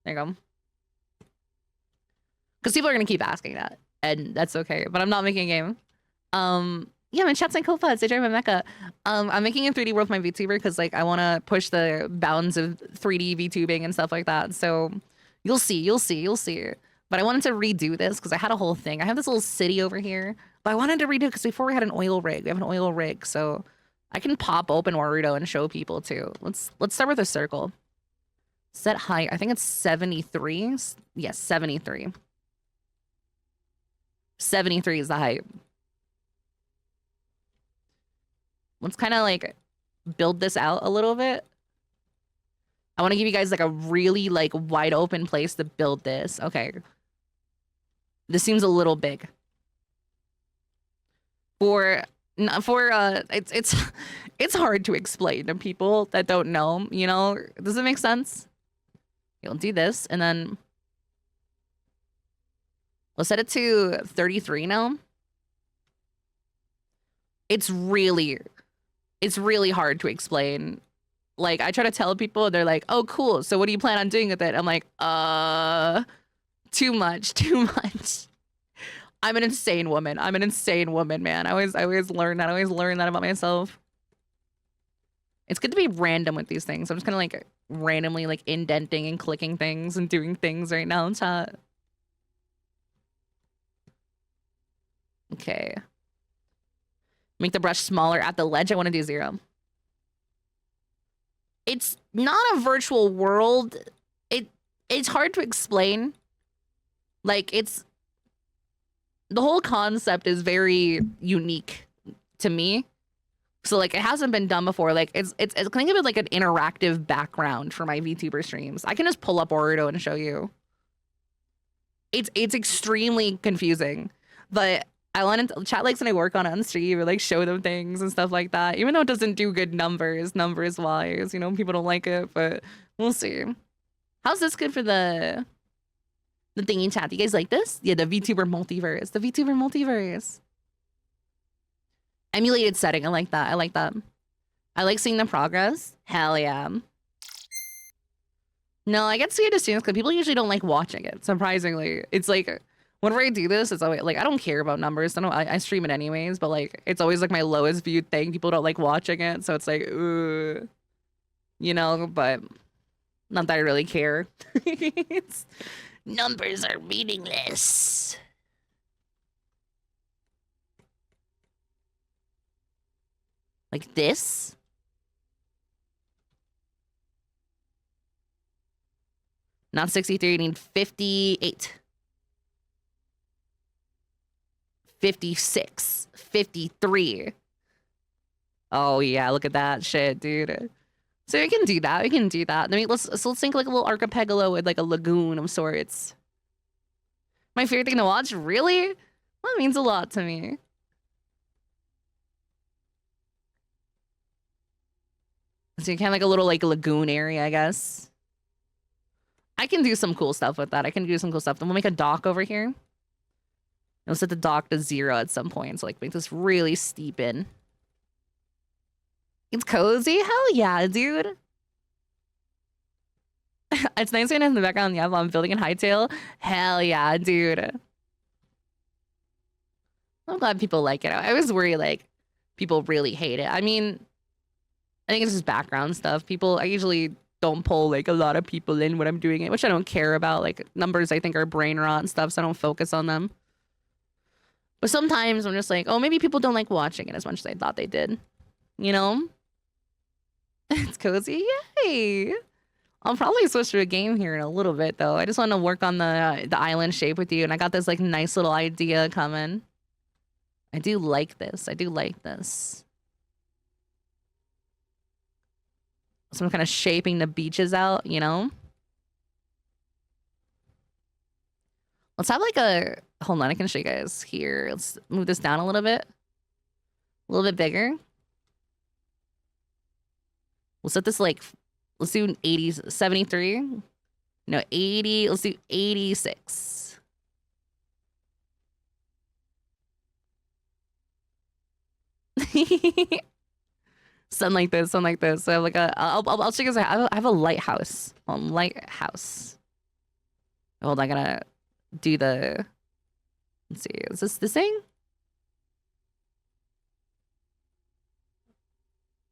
A: There you go. Because people are gonna keep asking that, and that's okay. But I'm not making a game. Yeah, my chat's like Kofa, say my Mecca. I'm making a 3D world for my VTuber because like I want to push the bounds of 3D VTubing and stuff like that. So you'll see. But I wanted to redo this because I had a whole thing. I have this little city over here, but I wanted to redo it because before we had an oil rig. We have an oil rig, so I can pop open Warudo and show people too. Let's start with a circle. Set height. I think it's 73. Yes, 73. 73 is the height. Let's kind of like build this out a little bit. I want to give you guys like a really like wide open place to build this. Okay. This seems a little big. It's hard to explain to people that don't know, you know? Does it make sense? You'll do this and then we'll set it to 33 now. It's really hard to explain. Like I try to tell people, they're like, "Oh, cool. So what do you plan on doing with it?" I'm like, too much. I'm an insane woman, man. I always learn that. I always learn that about myself. It's good to be random with these things. I'm just kind of like randomly like indenting and clicking things and doing things right now in chat. Okay. Make the brush smaller at the ledge. I want to do 0. It's not a virtual world. It's hard to explain. Like the whole concept is very unique to me. So like it hasn't been done before. Like it's think of it like an interactive background for my VTuber streams. I can just pull up Boruto and show you. It's extremely confusing, but I wanted to, chat likes when I work on it on stream or like show them things and stuff like that. Even though it doesn't do good numbers wise, you know, people don't like it, but we'll see. How's this good for the thingy chat? You guys like this? Yeah, the VTuber multiverse. Emulated setting. I like that. I like seeing the progress. Hell yeah. No, I get to see it as soon because people usually don't like watching it. Surprisingly, it's like Whenever I do this, it's always like I don't care about numbers. I stream it anyways, but like it's always like my lowest viewed thing. People don't like watching it, so it's like, you know. But not that I really care. It's, numbers are meaningless. Like this. Not 63, I need 58. 56. 53. Oh yeah, look at that shit, dude. So we can do that. We can do that. I mean, let's think like a little archipelago with like a lagoon of sorts. My favorite thing to watch? Really? That means a lot to me. So you can have like a little like lagoon area, I guess. I can do some cool stuff with that. I can do some cool stuff. Then we'll make a dock over here. We'll set the dock to 0 at some point. So like make this really steep in. It's cozy? Hell yeah, dude. It's nice when in the background, yeah, I'm building in Hightail. Hell yeah, dude. I'm glad people like it. I always worry like people really hate it. I mean, I think it's just background stuff. I usually don't pull like a lot of people in when I'm doing it, which I don't care about. Like numbers, I think are brain rot and stuff, so I don't focus on them. But sometimes I'm just like, oh, maybe people don't like watching it as much as I thought they did. You know? It's cozy. Yay! I'll probably switch to a game here in a little bit, though. I just want to work on the island shape with you, and I got this like nice little idea coming. I do like this. I do like this. So I'm kind of shaping the beaches out, you know? Let's have like a... Hold on, I can show you guys here. Let's move this down a little bit. A little bit bigger. We'll set this like... Let's do 80... 73? No, 80... Let's do 86. Something like this, something like this. So I have like a... I'll show you guys... I have a lighthouse. A lighthouse. Hold on, I gotta do the... Let's see, is this the thing?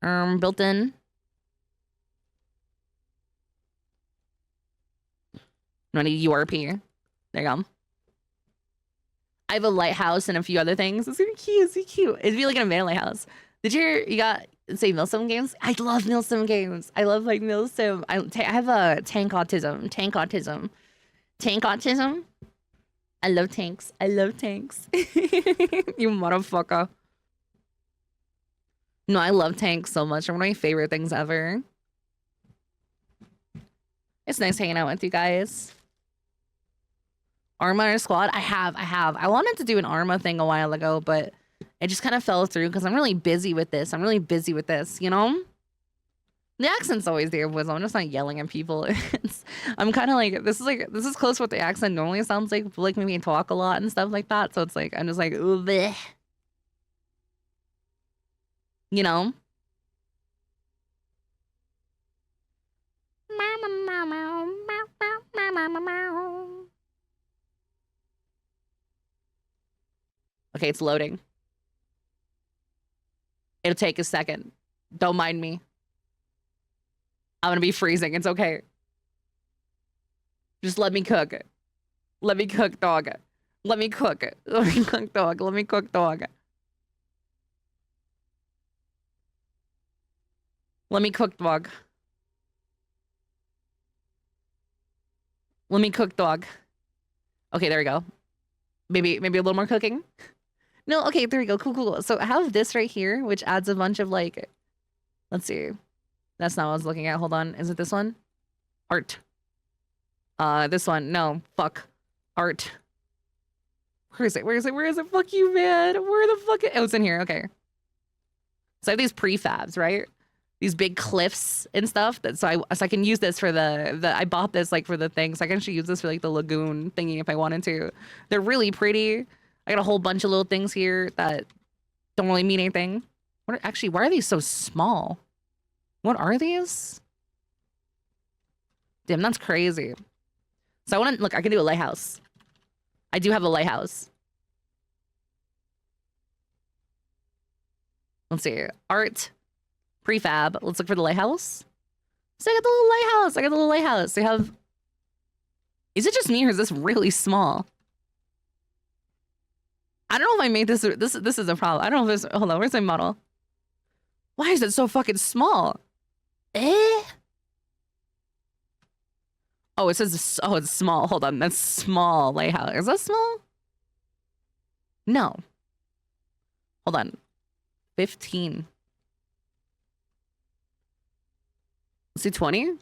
A: Built in. No, I need URP. There you go. I have a lighthouse and a few other things. It's gonna be cute, it's cute. It'd be like an abandoned lighthouse. Did you got, say, Milsim games? I love Milsim games. I love like Milsim. I have a tank autism. Tank autism. Tank autism. I love tanks. I love tanks. You motherfucker. No, I love tanks so much. They're one of my favorite things ever. It's nice hanging out with you guys. Arma squad? I have. I wanted to do an Arma thing a while ago, but it just kind of fell through because I'm really busy with this. You know? The accent's always there, Wiz. I'm just not yelling at people. I'm kind of like, this is close to what the accent normally sounds like maybe I talk a lot and stuff like that. So it's like, I'm just like, ooh, bleh. You know? Okay, it's loading. It'll take a second. Don't mind me. I'm gonna be freezing. It's okay. Just let me cook. Let me cook, dog. Let me cook. Let me cook, dog. Let me cook, dog. Let me cook, dog. Let me cook, dog. Okay, there we go. Maybe a little more cooking. No, okay, there we go. Cool. So I have this right here, which adds a bunch of like, let's see. That's not what I was looking at. Hold on. Is it this one? Art. This one. No. Fuck. Art. Where is it? Fuck you, man. Where the fuck? Oh, it's in here. Okay. So I have these prefabs, right? These big cliffs and stuff. So I can use this for I bought this like for the thing. So I can actually use this for like the lagoon thingy if I wanted to. They're really pretty. I got a whole bunch of little things here that don't really mean anything. Why are these so small? What are these? Damn, that's crazy. So I want to, look, I can do a lighthouse. I do have a lighthouse. Let's see. Art. Prefab. Let's look for the lighthouse. So I got the little lighthouse. I got the little lighthouse. They have... Is it just me or is this really small? I don't know if I made this... This is a problem. I don't know if this... Hold on. Where's my model? Why is it so fucking small? Eh? Oh, it says... Oh, it's small. Hold on. That's small lighthouse. Is that small? No. Hold on. 15. Let's see, 20?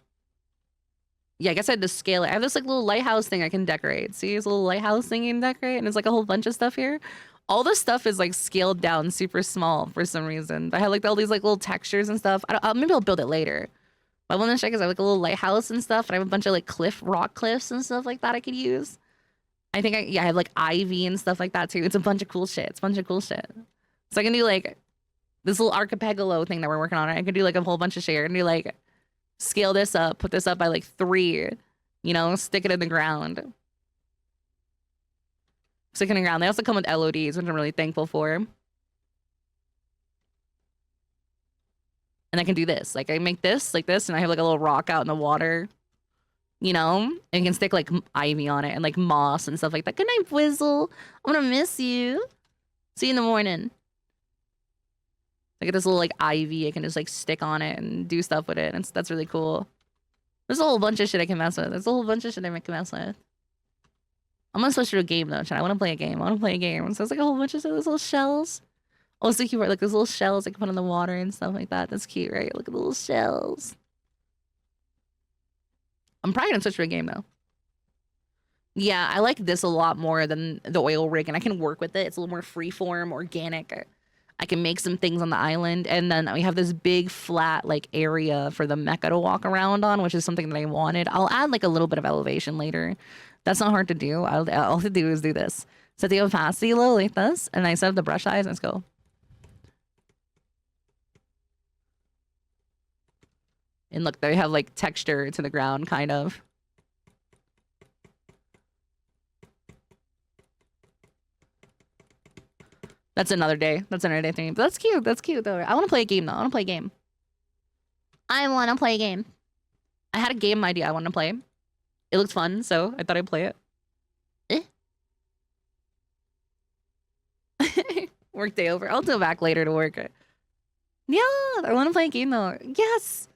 A: Yeah, I guess I had to scale it. I have this like little lighthouse thing I can decorate. See, this little lighthouse thing you can decorate, and it's like a whole bunch of stuff here. All this stuff is like scaled down super small for some reason. I have like all these like little textures and stuff. Maybe I'll build it later. But I want to check is I have like a little lighthouse and stuff, and I have a bunch of like rock cliffs and stuff like that I could use. I think I have like ivy and stuff like that too. It's a bunch of cool shit. It's a bunch of cool shit. So I can do like this little archipelago thing that we're working on. I can do like a whole bunch of shit. I can do like scale this up, put this up by like 3, you know, stick it in the ground. Stick it in the ground. They also come with LODs, which I'm really thankful for. And I can do this. Like I make this like this, and I have like a little rock out in the water, you know, and you can stick like ivy on it and like moss and stuff like that. Good night, Whizzle. I'm gonna miss you. See you in the morning. I get this little like ivy I can just like stick on it and do stuff with it. And that's really cool. There's a whole bunch of shit I can mess with. There's a whole bunch of shit I can mess with. I'm gonna switch to a game though, Chan. I wanna play a game. I wanna play a game. So it's like a whole bunch of those little shells. Oh, it's so cute, right? Like those little shells I can put in the water and stuff like that. That's cute, right? Look at the little shells. I'm probably gonna switch to a game though. Yeah, I like this a lot more than the oil rig, and I can work with it. It's a little more freeform, organic. I can make some things on the island, and then we have this big flat like area for the mecha to walk around on, which is something that I wanted. I'll add like a little bit of elevation later. That's not hard to do. All I have to do is do this. Set the opacity low like this, and I set up the brush size. Let's go. And look, they have like texture to the ground, kind of. That's another day. That's another day thing. But that's cute. That's cute, though. I want to play a game, though. I want to play a game. I want to play a game. I had a game idea I wanted to play. It looked fun, so I thought I'd play it. Work day over. I'll go back later to work. Yeah, I want to play a game, though. Yes.